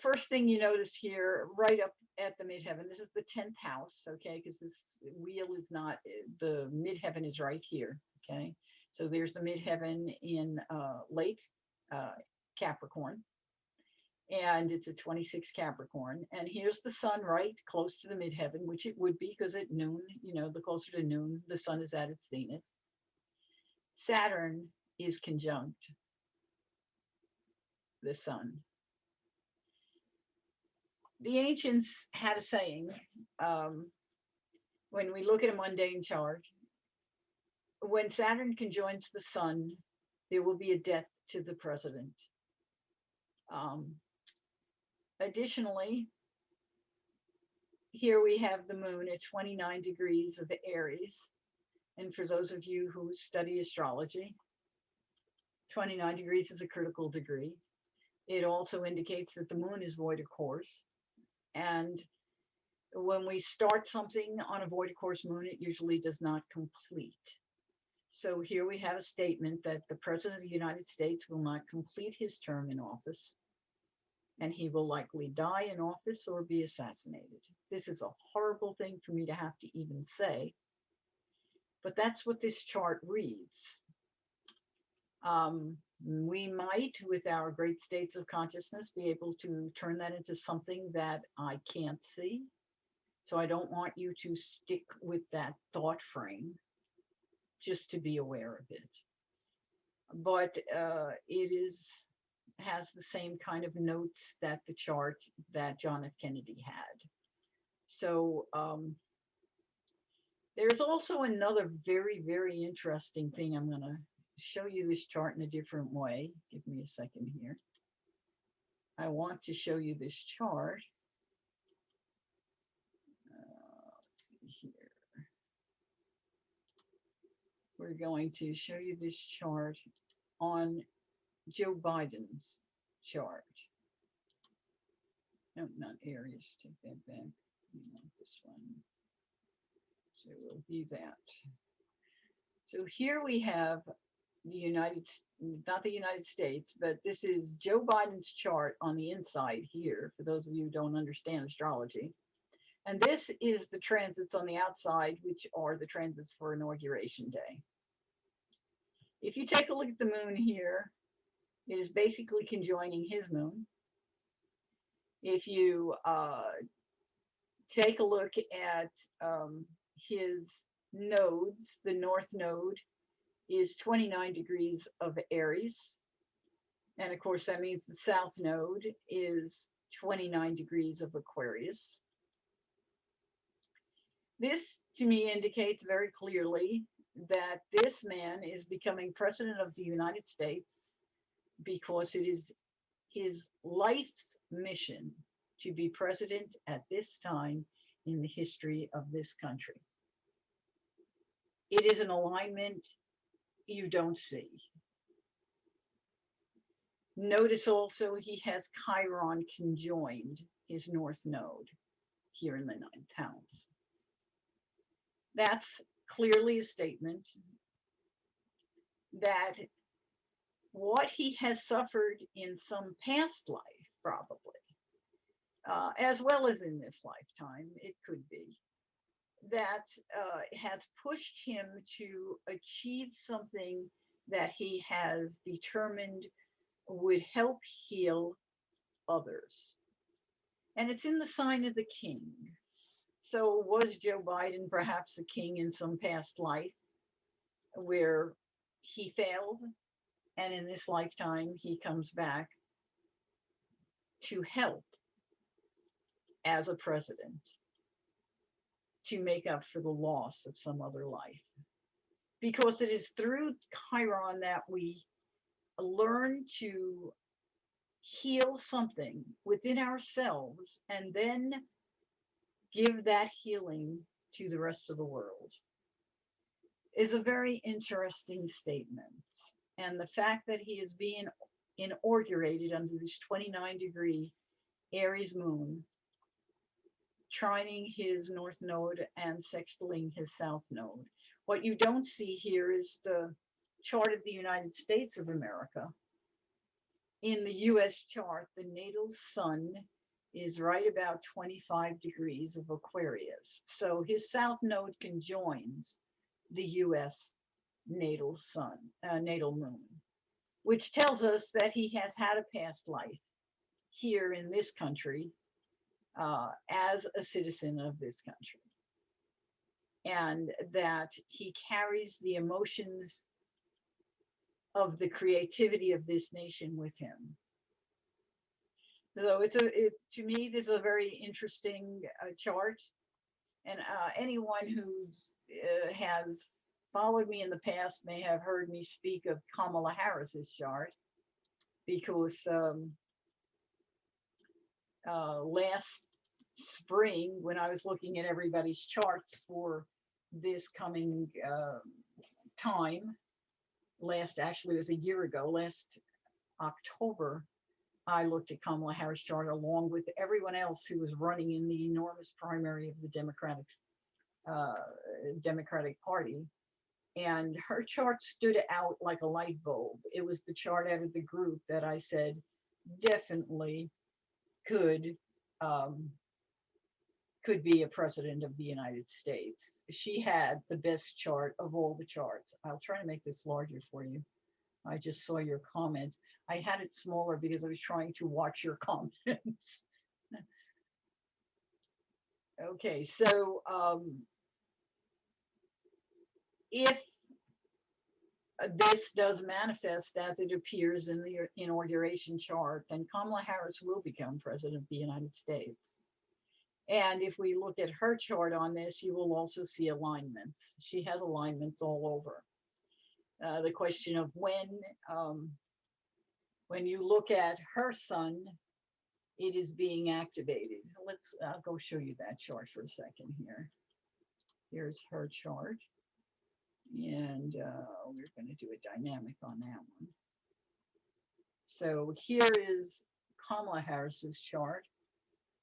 First thing you notice here, right up at the midheaven, this is the 10th house, okay, because this wheel is not, the midheaven is right here, okay? So there's the midheaven in late Capricorn, and it's a 26 Capricorn. And here's the sun right close to the midheaven, which it would be because at noon, you know, the closer to noon, the sun is at its zenith. Saturn is conjunct the sun. The ancients had a saying, when we look at a mundane chart, when Saturn conjoins the sun, there will be a death to the president. Additionally, here we have the moon at 29 degrees of Aries. And for those of you who study astrology, 29 degrees is a critical degree. It also indicates that the moon is void of course. And when we start something on a void of course moon, it usually does not complete. So here we have a statement that the President of the United States will not complete his term in office, and he will likely die in office or be assassinated. This is a horrible thing for me to have to even say, but that's what this chart reads. We might, with our great states of consciousness, be able to turn that into something that I can't see. So I don't want you to stick with that thought frame, just to be aware of it. But it has the same kind of notes that the chart that John F. Kennedy had. So There's also another very, very interesting thing. I'm going to show you this chart in a different way. Give me a second here. I want to show you this chart. Let's see here. We're going to show you this chart on Joe Biden's chart. No, not Aries. Take that back. We want this one. So we'll do that. So here we have not the United States, but this is Joe Biden's chart on the inside here, for those of you who don't understand astrology. And this is the transits on the outside, which are the transits for Inauguration Day. If you take a look at the moon here, it is basically conjoining his moon. If you take a look at his nodes, the north node is 29 degrees of Aries. And of course, that means the south node is 29 degrees of Aquarius. This, to me, indicates very clearly that this man is becoming president of the United States because it is his life's mission to be president at this time in the history of this country. It is an alignment you don't see. Notice also he has Chiron conjoined his north node here in the ninth house. That's clearly a statement that what he has suffered in some past life, probably, as well as in this lifetime, it could be, that has pushed him to achieve something that he has determined would help heal others. And it's in the sign of the king. So was Joe Biden perhaps a king in some past life where he failed? And in this lifetime, he comes back to help as a president to make up for the loss of some other life. Because it is through Chiron that we learn to heal something within ourselves and then give that healing to the rest of the world. Is a very interesting statement. And the fact that he is being inaugurated under this 29-degree Aries moon, trining his north node and sextiling his south node. What you don't see here is the chart of the United States of America. In the US chart, the natal sun is right about 25 degrees of Aquarius. So his south node conjoins the US natal sun, natal moon, which tells us that he has had a past life here in this country as a citizen of this country, and that he carries the emotions of the creativity of this nation with him. So it's to me, this is a very interesting chart, and anyone who has followed me in the past may have heard me speak of Kamala Harris's chart, because last spring, when I was looking at everybody's charts for this coming time, actually it was a year ago, last October, I looked at Kamala Harris' chart along with everyone else who was running in the enormous primary of the Democratic Party. And her chart stood out like a light bulb. It was the chart out of the group that I said definitely could be a president of the United States. She had the best chart of all the charts. I'll try to make this larger for you. I just saw your comments. I had it smaller because I was trying to watch your comments. Okay, so if this does manifest as it appears in the inauguration chart, then Kamala Harris will become president of the United States. And if we look at her chart on this, you will also see alignments. She has alignments all over. The question of when you look at her sun, it is being activated. I'll go show you that chart for a second here. Here's her chart. And we're going to do a dynamic on that one. So here is Kamala Harris's chart.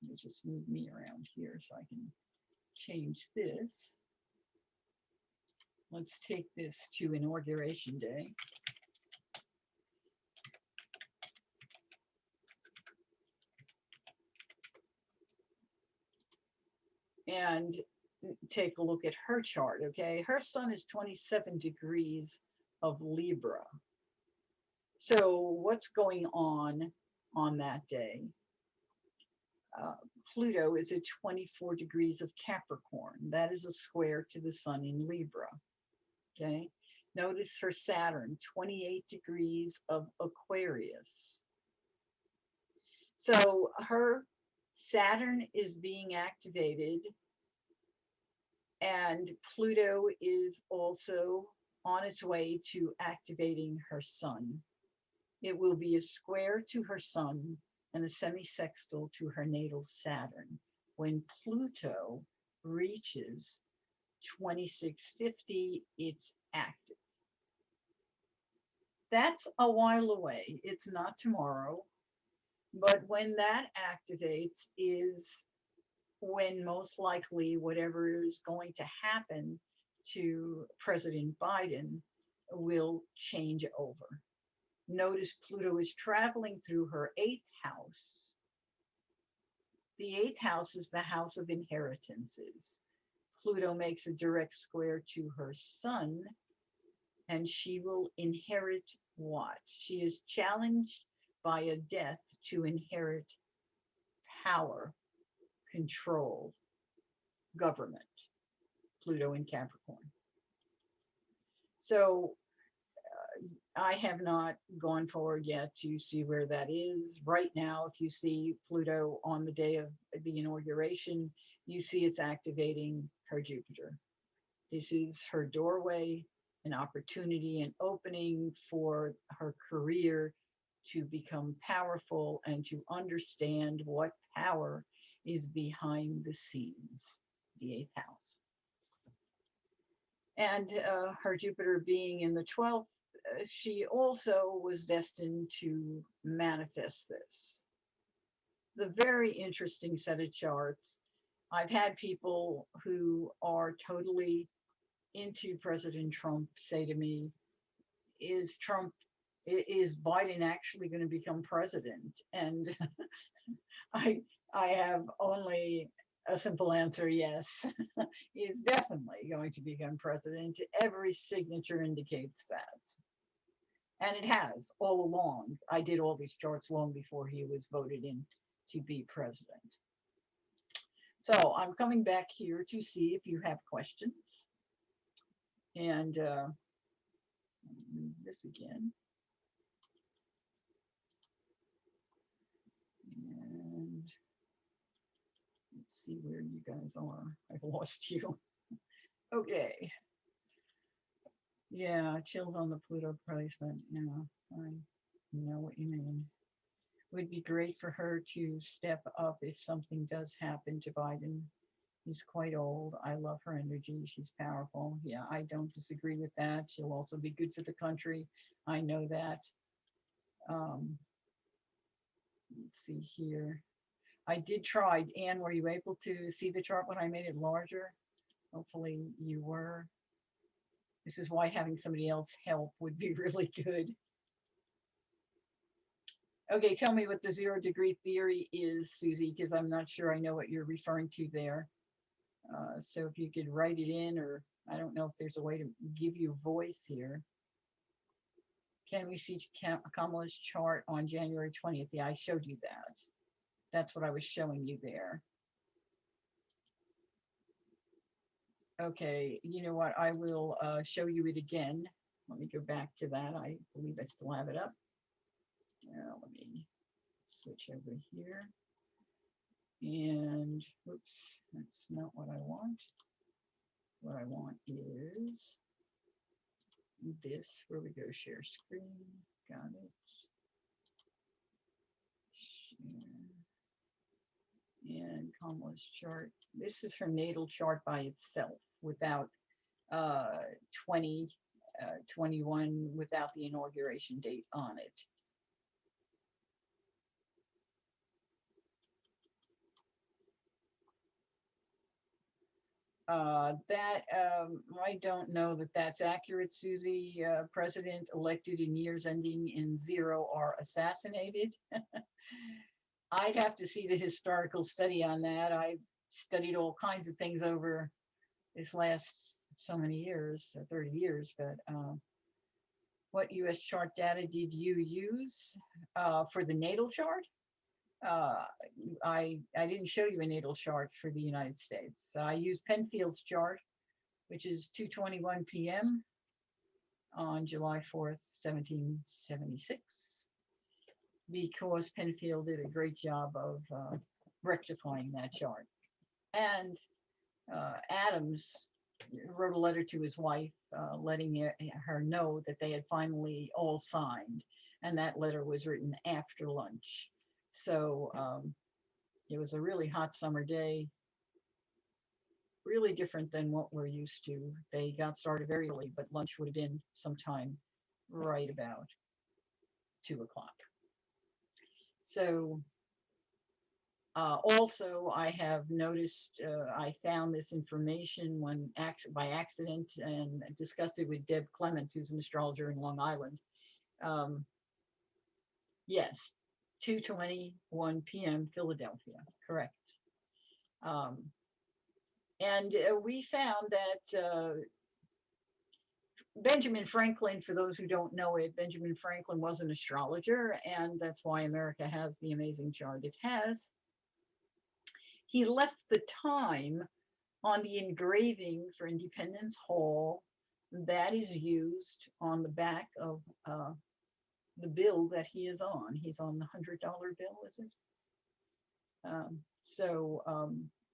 Let me just move me around here so I can change this. Let's take this to Inauguration Day. And take a look at her chart, okay? Her sun is 27 degrees of Libra. So what's going on that day? Pluto is at 24 degrees of Capricorn. That is a square to the sun in Libra, okay? Notice her Saturn, 28 degrees of Aquarius. So her Saturn is being activated, and Pluto is also on its way to activating her sun. It will be a square to her sun and a semisextile to her natal Saturn when Pluto reaches 2650. It's active. That's a while away. It's not tomorrow, but when that activates is when most likely whatever is going to happen to President Biden will change over. Notice Pluto is traveling through her 8th house. The 8th house is the house of inheritances. Pluto makes a direct square to her sun, and she will inherit what? She is challenged by a death to inherit power, control, government. Pluto in Capricorn. So I have not gone forward yet to see where that is. Right now, if you see Pluto on the day of the inauguration, you see it's activating her Jupiter. This is her doorway, an opportunity, an opening for her career to become powerful and to understand what power is behind the scenes, the 8th house. And her Jupiter being in the 12th, she also was destined to manifest this. It's a very interesting set of charts. I've had people who are totally into President Trump say to me, is Biden actually going to become president? And I have only a simple answer: yes. He is definitely going to become president. Every signature indicates that. And it has all along. I did all these charts long before he was voted in to be president. So I'm coming back here to see if you have questions. And move this again. And let's see where you guys are. I've lost you. Okay. Yeah, chills on the Pluto placement. Yeah, I know what you mean. Would be great for her to step up if something does happen to Biden. He's quite old. I love her energy. She's powerful. Yeah, I don't disagree with that. She'll also be good for the country. I know that. Let's see here. I did try. Anne, were you able to see the chart when I made it larger? Hopefully you were. This is why having somebody else help would be really good. Okay, tell me what the 0 degree theory is, Susie, because I'm not sure I know what you're referring to there. So if you could write it in, or I don't know if there's a way to give you voice here. Can we see Kamala's chart on January 20th? Yeah, I showed you that. That's what I was showing you there. Okay, you know what? I will show you it again. Let me go back to that. I believe I still have it up. Let me switch over here. And whoops, that's not what I want. What I want is this. Where we go, share screen. Got it. Share. And Kamala's chart. This is her natal chart by itself without 2021, without the inauguration date on it. I don't know that that's accurate, Susie. President elected in years ending in 0 are assassinated. I'd have to see the historical study on that. I studied all kinds of things over this last so many years, 30 years, but what US chart data did you use for the natal chart? I didn't show you a natal chart for the United States. I used Penfield's chart, which is 2:21 p.m. on July 4th, 1776, because Penfield did a great job of rectifying that chart. And Adams wrote a letter to his wife letting her know that they had finally all signed, and that letter was written after lunch. So it was a really hot summer day, really different than what we're used to. They got started very early, but lunch would have been sometime right about 2 o'clock. So also, I have noticed, I found this information by accident and discussed it with Deb Clements, who's an astrologer in Long Island. Yes, 2:21 p.m. Philadelphia, correct. And we found that Benjamin Franklin, for those who don't know it, Benjamin Franklin was an astrologer, and that's why America has the amazing chart it has. He left the time on the engraving for Independence Hall that is used on the back of the bill that he is on. He's on the $100 bill, is it?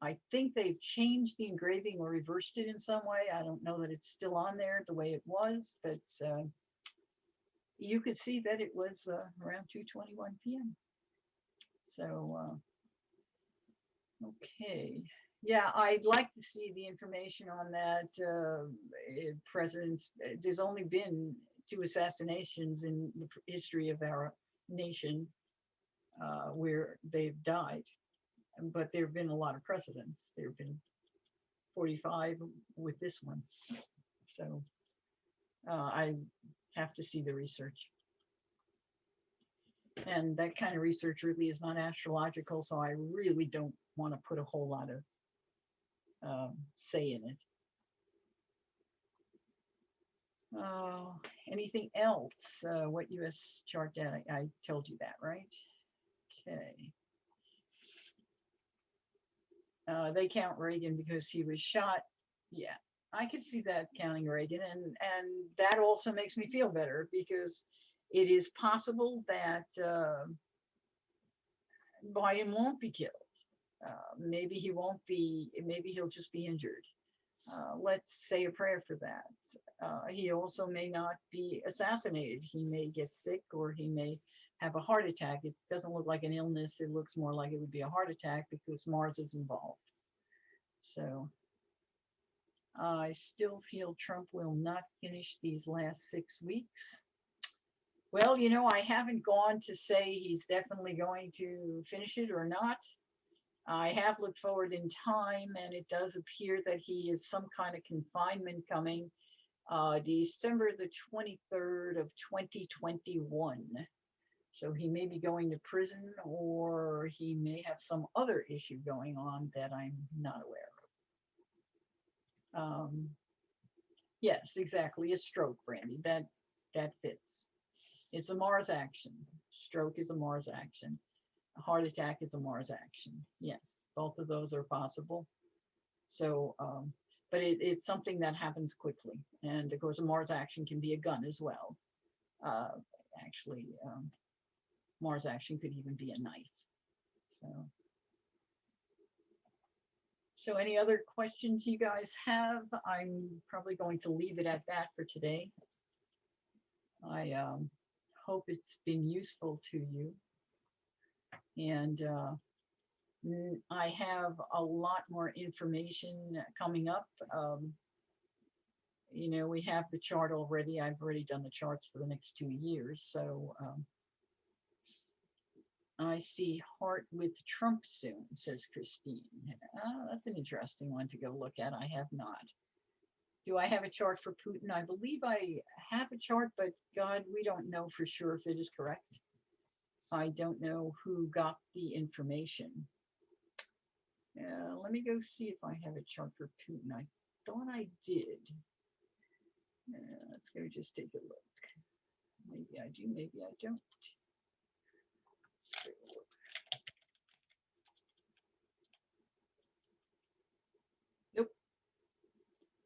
I think they've changed the engraving or reversed it in some way. I don't know that it's still on there the way it was, but you could see that it was around 2:21 p.m. So, okay. Yeah, I'd like to see the information on that. Presidents, there's only been 2 assassinations in the history of our nation where they've died, but there have been a lot of presidents. There have been 45 with this one. So I have to see the research. And that kind of research really is not astrological, so I really don't want to put a whole lot of say in it. Anything else? What US chart data? I told you that, right? Okay. They count Reagan because he was shot. Yeah, I could see that counting Reagan, and that also makes me feel better because it is possible that Biden won't be killed. Maybe he won't be. Maybe he'll just be injured. Let's say a prayer for that. He also may not be assassinated. He may get sick, or he may have a heart attack. It doesn't look like an illness. It looks more like it would be a heart attack because Mars is involved. So I still feel Trump will not finish these last 6 weeks. Well, you know, I haven't gone to say he's definitely going to finish it or not. I have looked forward in time, and it does appear that he is some kind of confinement coming December the 23rd of 2021. So he may be going to prison, or he may have some other issue going on that I'm not aware of. Yes, exactly. A stroke, Brandy. That fits. It's a Mars action. Stroke is a Mars action. A heart attack is a Mars action. Yes, both of those are possible. So, but it's something that happens quickly. And of course, a Mars action can be a gun as well. Actually, Mars action could even be a knife. So, So any other questions you guys have? I'm probably going to leave it at that for today. I hope it's been useful to you. And I have a lot more information coming up. You know, we have the chart already. I've already done the charts for the next 2 years. So I see heart with Trump soon, says Christine. Oh, that's an interesting one to go look at. I have not. Do I have a chart for Putin? I believe I have a chart, but God, we don't know for sure if it is correct. I don't know who got the information. Let me go see if I have a chart for Putin. I thought I did. Let's go just take a look. Maybe I do, maybe I don't. Let's take a look. Nope,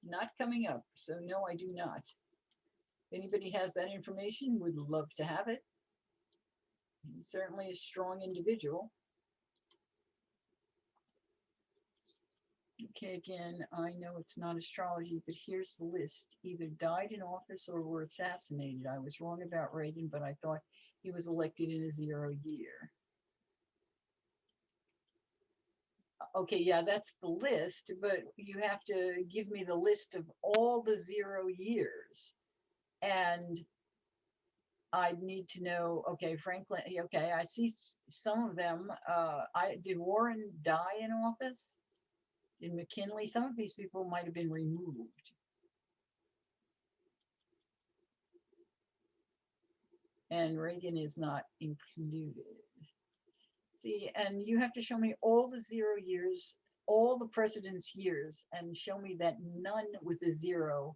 not coming up. So no, I do not. If anybody has that information, would love to have it. He's certainly a strong individual. Okay, again, I know it's not astrology, but here's the list. Either died in office or were assassinated. I was wrong about Reagan, but I thought he was elected in a 0 year. Okay, yeah, that's the list, but you have to give me the list of all the 0 years. And I need to know, okay, Franklin, okay, I see some of them. Did Warren die in office? Did McKinley? Some of these people might have been removed. And Reagan is not included. See, and you have to show me all the 0 years, all the president's years, and show me that none with a 0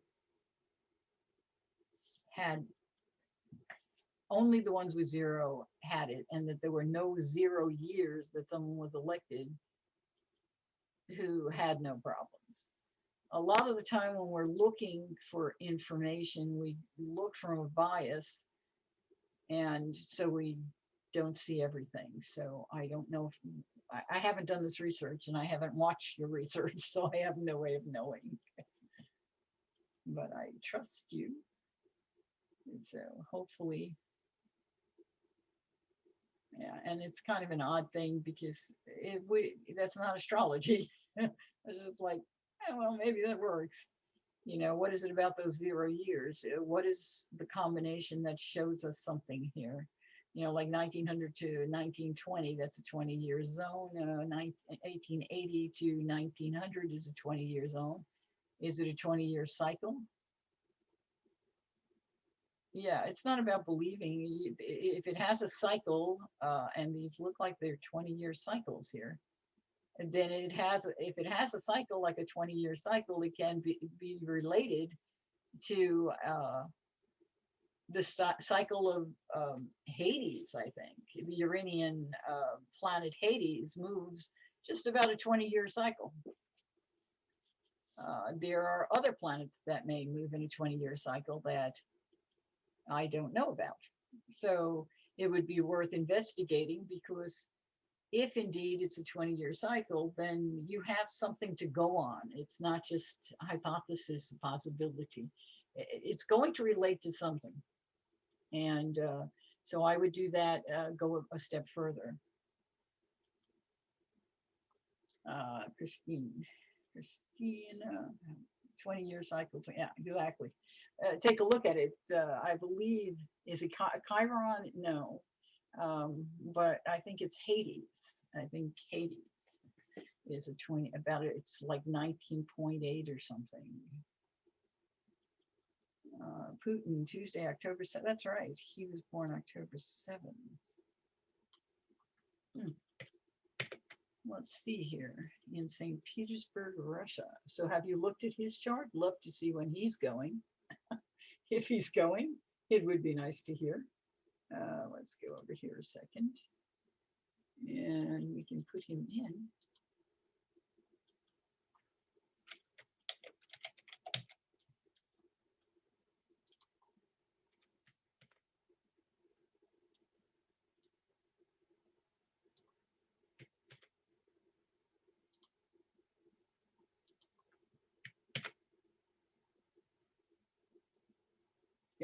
had, only the ones with 0 had it, and that there were no 0 years that someone was elected who had no problems. A lot of the time when we're looking for information, we look from a bias, and so we don't see everything. So I don't know if I haven't done this research, and I haven't watched your research, so I have no way of knowing. But I trust you. And so hopefully, yeah, and it's kind of an odd thing because that's not astrology. It's just like, well, maybe that works. You know, what is it about those 0 years? What is the combination that shows us something here? You know, like 1900 to 1920, that's a 20-year zone. 1880 to 1900 is a 20-year zone. Is it a 20-year cycle? Yeah, it's not about believing. If it has a cycle, and these look like they're 20-year cycles here, and then if it has a cycle like a 20-year cycle, it can be related to the cycle of Hades. I think the Uranian planet Hades moves just about a 20-year cycle. There are other planets that may move in a 20-year cycle that I don't know about. So it would be worth investigating, because if indeed it's a 20-year cycle, then you have something to go on. It's not just hypothesis, possibility. It's going to relate to something. And so I would do that, go a step further. Christine, 20-year cycle. Yeah, exactly. Take a look at it. I believe, is it Chiron? No. But I think it's Hades. I think Hades is a 20, about it. It's like 19.8 or something. Putin, Tuesday, October 7th. That's right. He was born October 7th. Let's see here. In St. Petersburg, Russia. So have you looked at his chart? Love to see when he's going. If he's going, it would be nice to hear. Let's go over here a second. And we can put him in.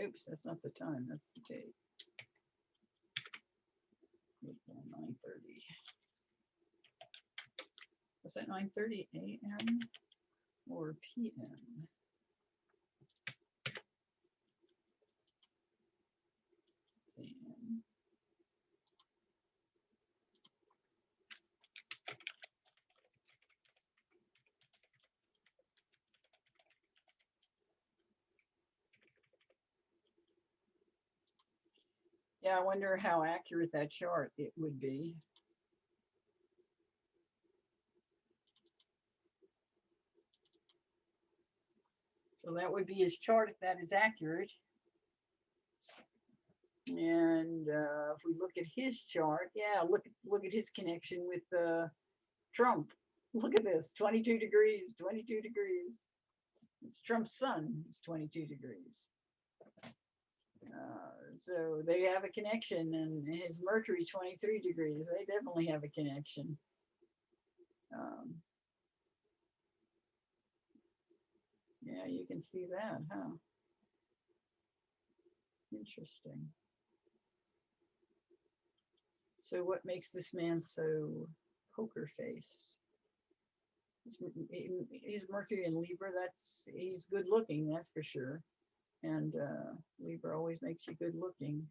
Oops, that's not the time. That's the date. 9:30. Was that 9:30 a.m. or p.m.? Yeah, I wonder how accurate that chart it would be. So that would be his chart if that is accurate. And if we look at his chart, yeah, look at his connection with Trump. Look at this, 22 degrees, 22 degrees. It's Trump's sun. It's 22 degrees. So they have a connection, and his Mercury 23 degrees. They definitely have a connection. Yeah, you can see that, huh? Interesting. So what makes this man so poker faced? His Mercury in Libra, he's good looking, that's for sure. And Libra always makes you good looking.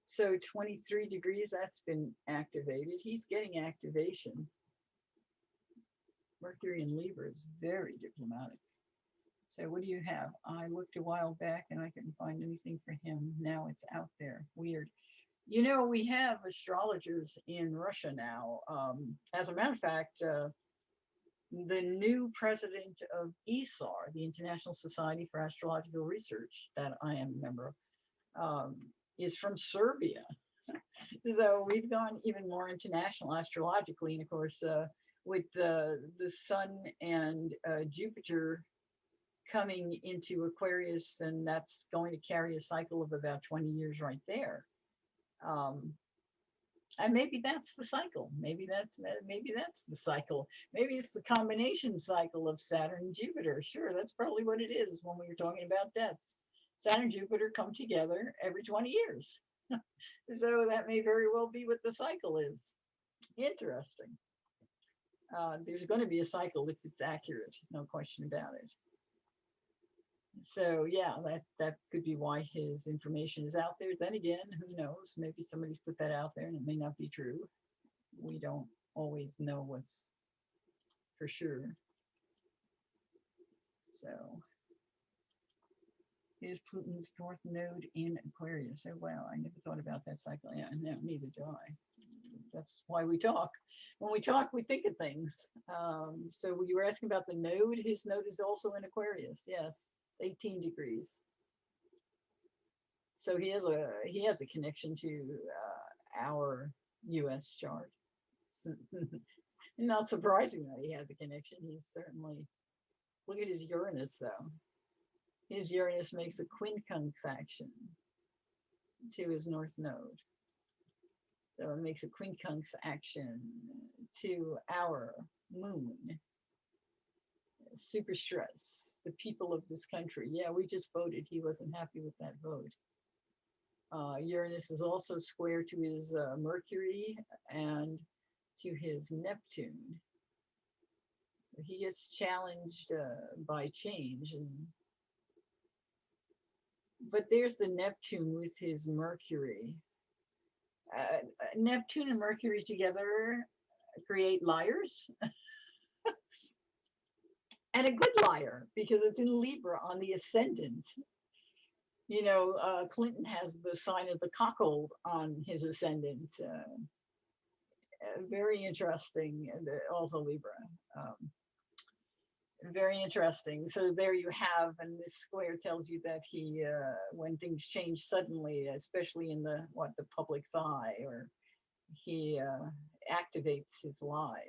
So 23 degrees, that's been activated. He's getting activation. Mercury in Libra is very diplomatic. So what do you have? I looked a while back and I couldn't find anything for him. Now it's out there. Weird. You know, we have astrologers in Russia now. As a matter of fact, the new president of ESAR, the International Society for Astrological Research, that I am a member of, is from Serbia. So we've gone even more international astrologically, and of course, with the Sun and Jupiter coming into Aquarius, and that's going to carry a cycle of about 20 years right there. And maybe that's the cycle. Maybe that's the cycle. Maybe it's the combination cycle of Saturn and Jupiter. Sure, that's probably what it is when we were talking about deaths. Saturn and Jupiter come together every 20 years. So that may very well be what the cycle is. Interesting. There's going to be a cycle if it's accurate, no question about it. So yeah, that could be why his information is out there. Then again, who knows? Maybe somebody's put that out there and it may not be true. We don't always know what's for sure. So is Putin's north node in Aquarius? Oh wow, I never thought about that cycle. Yeah, no, neither do I. That's why we talk. When we talk, we think of things. So you were asking about the node. His node is also in Aquarius. Yes. 18 degrees. So he has a connection to our U.S. chart. Not surprising that he has a connection. He's certainly, look at his Uranus though. His Uranus makes a quincunx action to his north node. So it makes a quincunx action to our moon. Super stress. The people of this country. Yeah, we just voted. He wasn't happy with that vote. Uranus is also square to his Mercury and to his Neptune. He gets challenged by change. But there's the Neptune with his Mercury. Neptune and Mercury together create liars. And a good liar, because it's in Libra on the ascendant. You know, Clinton has the sign of the cuckold on his ascendant. Very interesting, and also Libra. Very interesting. So there you have, and this square tells you that he, when things change suddenly, especially in the public's eye, or he activates his lies.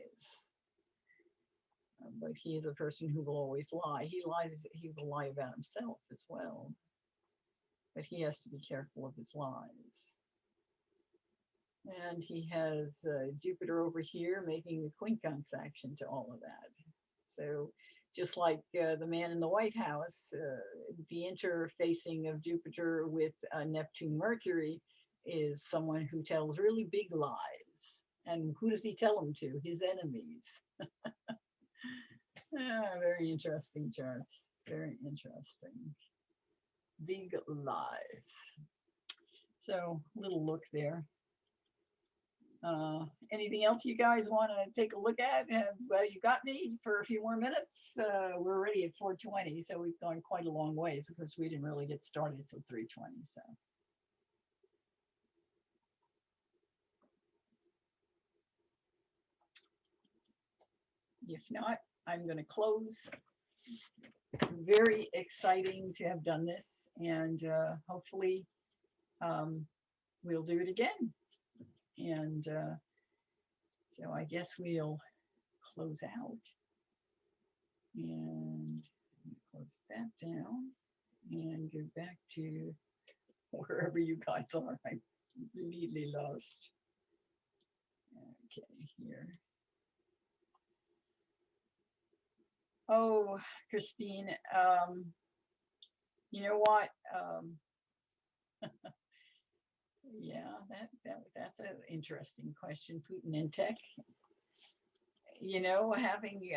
But he is a person who will always lie. He will lie about himself as well. But he has to be careful of his lies. And he has Jupiter over here making the quincunx action to all of that. So just like the man in the White House, the interfacing of Jupiter with Neptune Mercury is someone who tells really big lies. And who does he tell them to? His enemies. Very interesting charts. Very interesting. Big lies. So, little look there. Anything else you guys want to take a look at? Well, you got me for a few more minutes. We're already at 4:20, so we've gone quite a long ways. Of course, we didn't really get started until 3:20. So, if not, I'm going to close. Very exciting to have done this, and hopefully we'll do it again. And so I guess we'll close out and close that down and go back to wherever you guys are. I'm completely lost. Okay, here. Oh, Christine, you know what? Yeah, that's an interesting question. Putin and tech. You know, having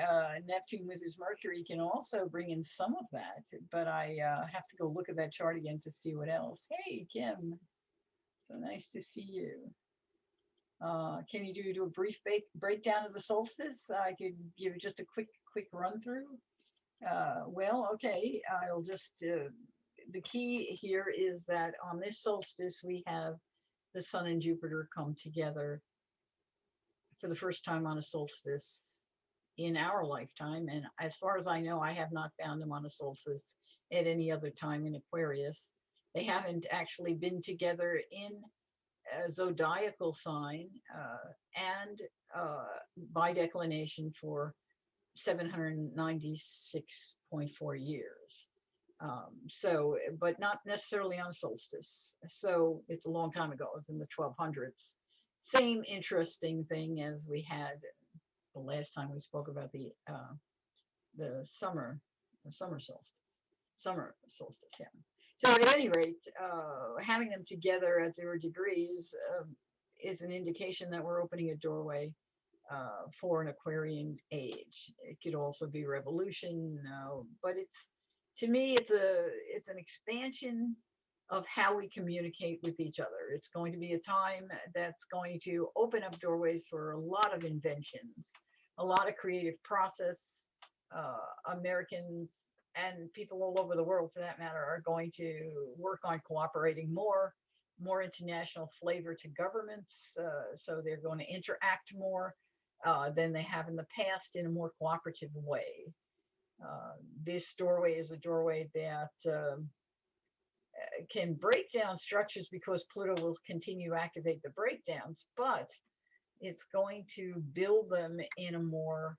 Neptune with his Mercury can also bring in some of that, but I have to go look at that chart again to see what else. Hey, Kim, so nice to see you. Can you do a brief breakdown of the solstice? I could give just a quick run through. Well, okay, I'll just, the key here is that on this solstice, we have the Sun and Jupiter come together for the first time on a solstice in our lifetime. And as far as I know, I have not found them on a solstice at any other time in Aquarius. They haven't actually been together in a zodiacal sign and by declination for 796.4 years. So, but not necessarily on solstice. So it's a long time ago. It's in the 1200s. Same interesting thing as we had the last time we spoke about the summer solstice. Yeah. So at any rate, having them together at 0 degrees is an indication that we're opening a doorway for an Aquarian age. It could also be revolution, but it's, to me, it's an expansion of how we communicate with each other. It's going to be a time that's going to open up doorways for a lot of inventions, a lot of creative process. Americans and people all over the world, for that matter, are going to work on cooperating more international flavor to governments. So they're going to interact more than they have in the past in a more cooperative way. This doorway is a doorway that can break down structures because Pluto will continue to activate the breakdowns, but it's going to build them in a more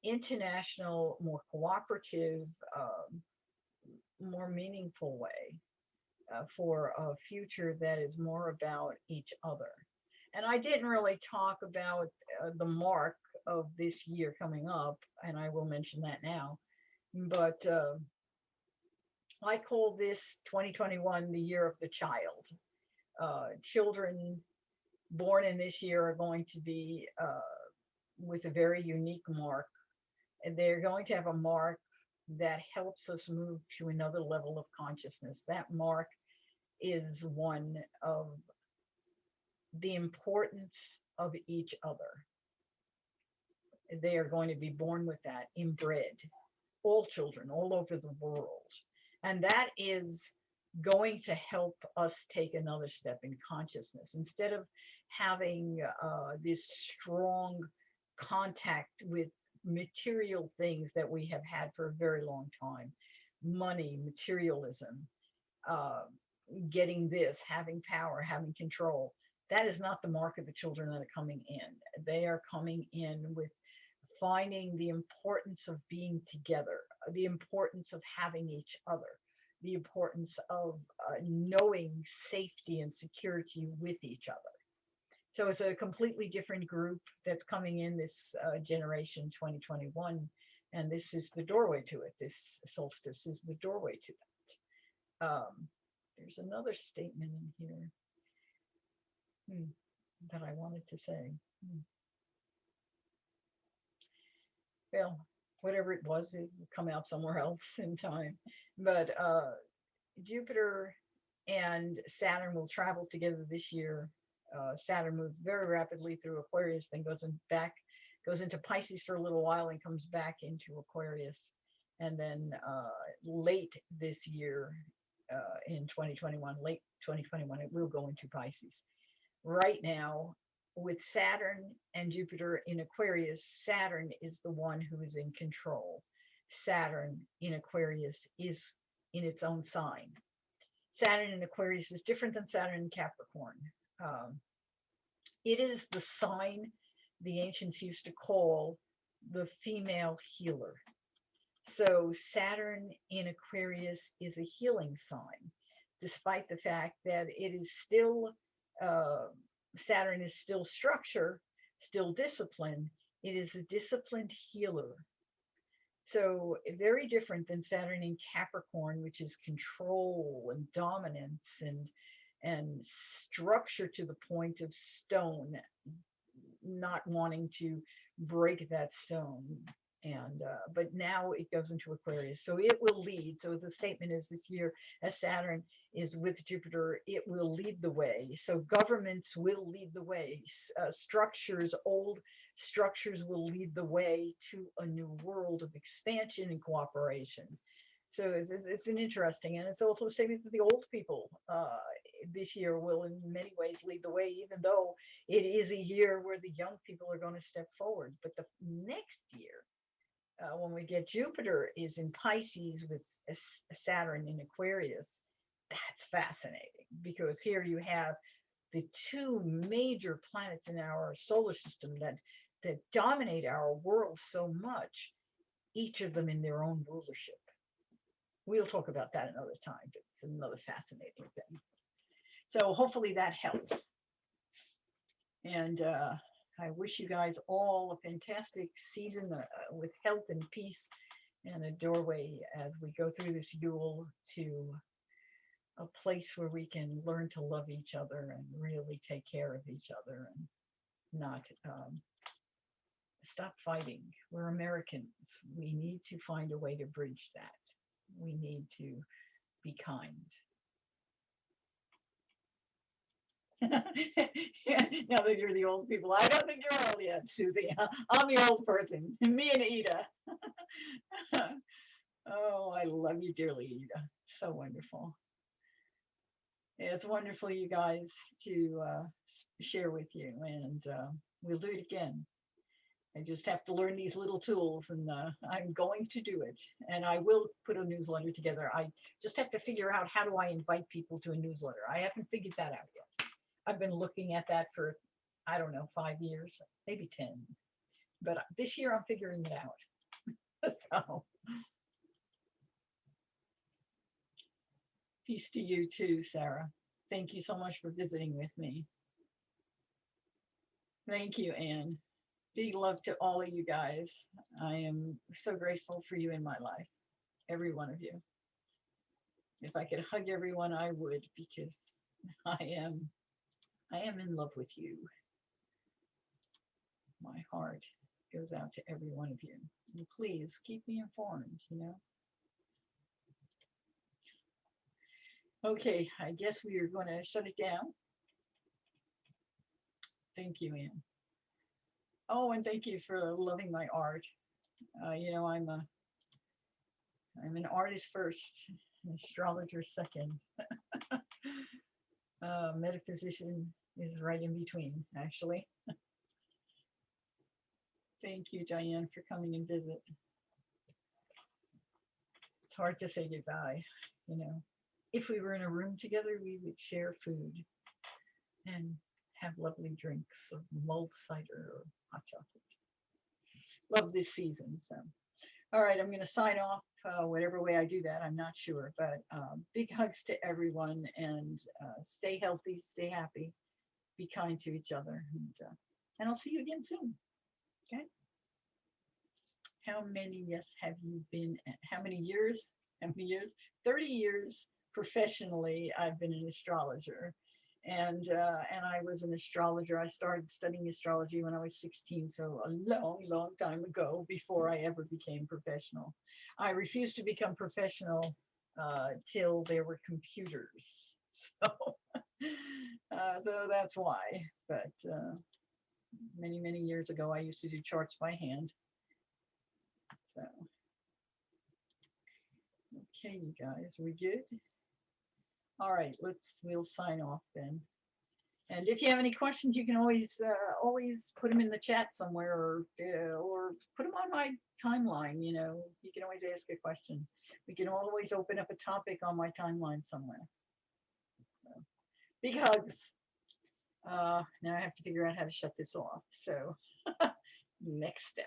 international, more cooperative, more meaningful way for a future that is more about each other. And I didn't really talk about the mark of this year coming up, and I will mention that now. But I call this 2021 the year of the child. Children born in this year are going to be with a very unique mark. And they're going to have a mark that helps us move to another level of consciousness. That mark is one of the importance of each other. They are going to be born with that, inbred, all children all over the world. And that is going to help us take another step in consciousness. Instead of having this strong contact with material things that we have had for a very long time, money, materialism, getting this, having power, having control, that is not the mark of the children that are coming in. They are coming in with finding the importance of being together, the importance of having each other, the importance of knowing safety and security with each other. So it's a completely different group that's coming in this generation 2021 And this is the doorway to it. This solstice is the doorway to that. There's another statement in here that I wanted to say. Well, whatever it was, it will come out somewhere else in time. But Jupiter and Saturn will travel together this year. Saturn moves very rapidly through Aquarius, then goes into Pisces for a little while and comes back into Aquarius. And then late this year, in 2021, late 2021, it will go into Pisces. Right now, with Saturn and Jupiter in Aquarius, Saturn is the one who is in control. Saturn in Aquarius is in its own sign. Saturn in Aquarius is different than Saturn in Capricorn. It is the sign the ancients used to call the female healer. So Saturn in Aquarius is a healing sign, despite the fact that it is still, Saturn is still structure, still discipline. It is a disciplined healer. So very different than Saturn in Capricorn, which is control and dominance and structure to the point of stone, not wanting to break that stone. And but now it goes into Aquarius, so it will lead. So the statement is this year, as Saturn is with Jupiter, it will lead the way. So governments will lead the way. Structures, old structures will lead the way to a new world of expansion and cooperation. So it's an interesting, and it's also a statement that the old people this year will in many ways lead the way, even though it is a year where the young people are going to step forward. But the next year, when we get Jupiter is in Pisces with Saturn in Aquarius, that's fascinating, because here you have the two major planets in our solar system that dominate our world so much, each of them in their own rulership. We'll talk about that another time. It's another fascinating thing. So hopefully that helps. And I wish you guys all a fantastic season with health and peace and a doorway as we go through this Yule to a place where we can learn to love each other and really take care of each other and not stop fighting. We're Americans. We need to find a way to bridge that. We need to be kind. Now that you're the old people, I don't think you're old yet, Susie. I'm the old person. Me and Ida. Oh, I love you dearly, Ida. So wonderful. It's wonderful, you guys, to share with you, and we'll do it again. I just have to learn these little tools, and I'm going to do it. And I will put a newsletter together. I just have to figure out, how do I invite people to a newsletter? I haven't figured that out yet. I've been looking at that for, I don't know, 5 years, maybe 10. But this year I'm figuring it out. So, peace to you too, Sarah. Thank you so much for visiting with me. Thank you, Anne. Big love to all of you guys. I am so grateful for you in my life, every one of you. If I could hug everyone, I would, because I am in love with you. My heart goes out to every one of you. And please keep me informed, Okay, I guess we are going to shut it down. Thank you, Anne. Oh, and thank you for loving my art. I'm an artist first, an astrologer second. Metaphysician is right in between, actually. Thank you, Diane, for coming and visit. It's hard to say goodbye, If we were in a room together, we would share food and have lovely drinks of mulled cider or hot chocolate. Love this season. So, all right, I'm going to sign off whatever way I do that. I'm not sure, but big hugs to everyone, and stay healthy, stay happy, be kind to each other, and I'll see you again soon. Okay. How many, yes, have you been, how many years? How many years? 30 years professionally, I've been an astrologer. And I was an astrologer. I started studying astrology when I was 16, so a long, long time ago, before I ever became professional. I refused to become professional till there were computers. So, so that's why. But many, many years ago, I used to do charts by hand. So, okay, you guys, we good? All right, we'll sign off then. And if you have any questions, you can always put them in the chat somewhere, or put them on my timeline. You can always ask a question. We can always open up a topic on my timeline somewhere. So, big hugs. Now I have to figure out how to shut this off. So next step.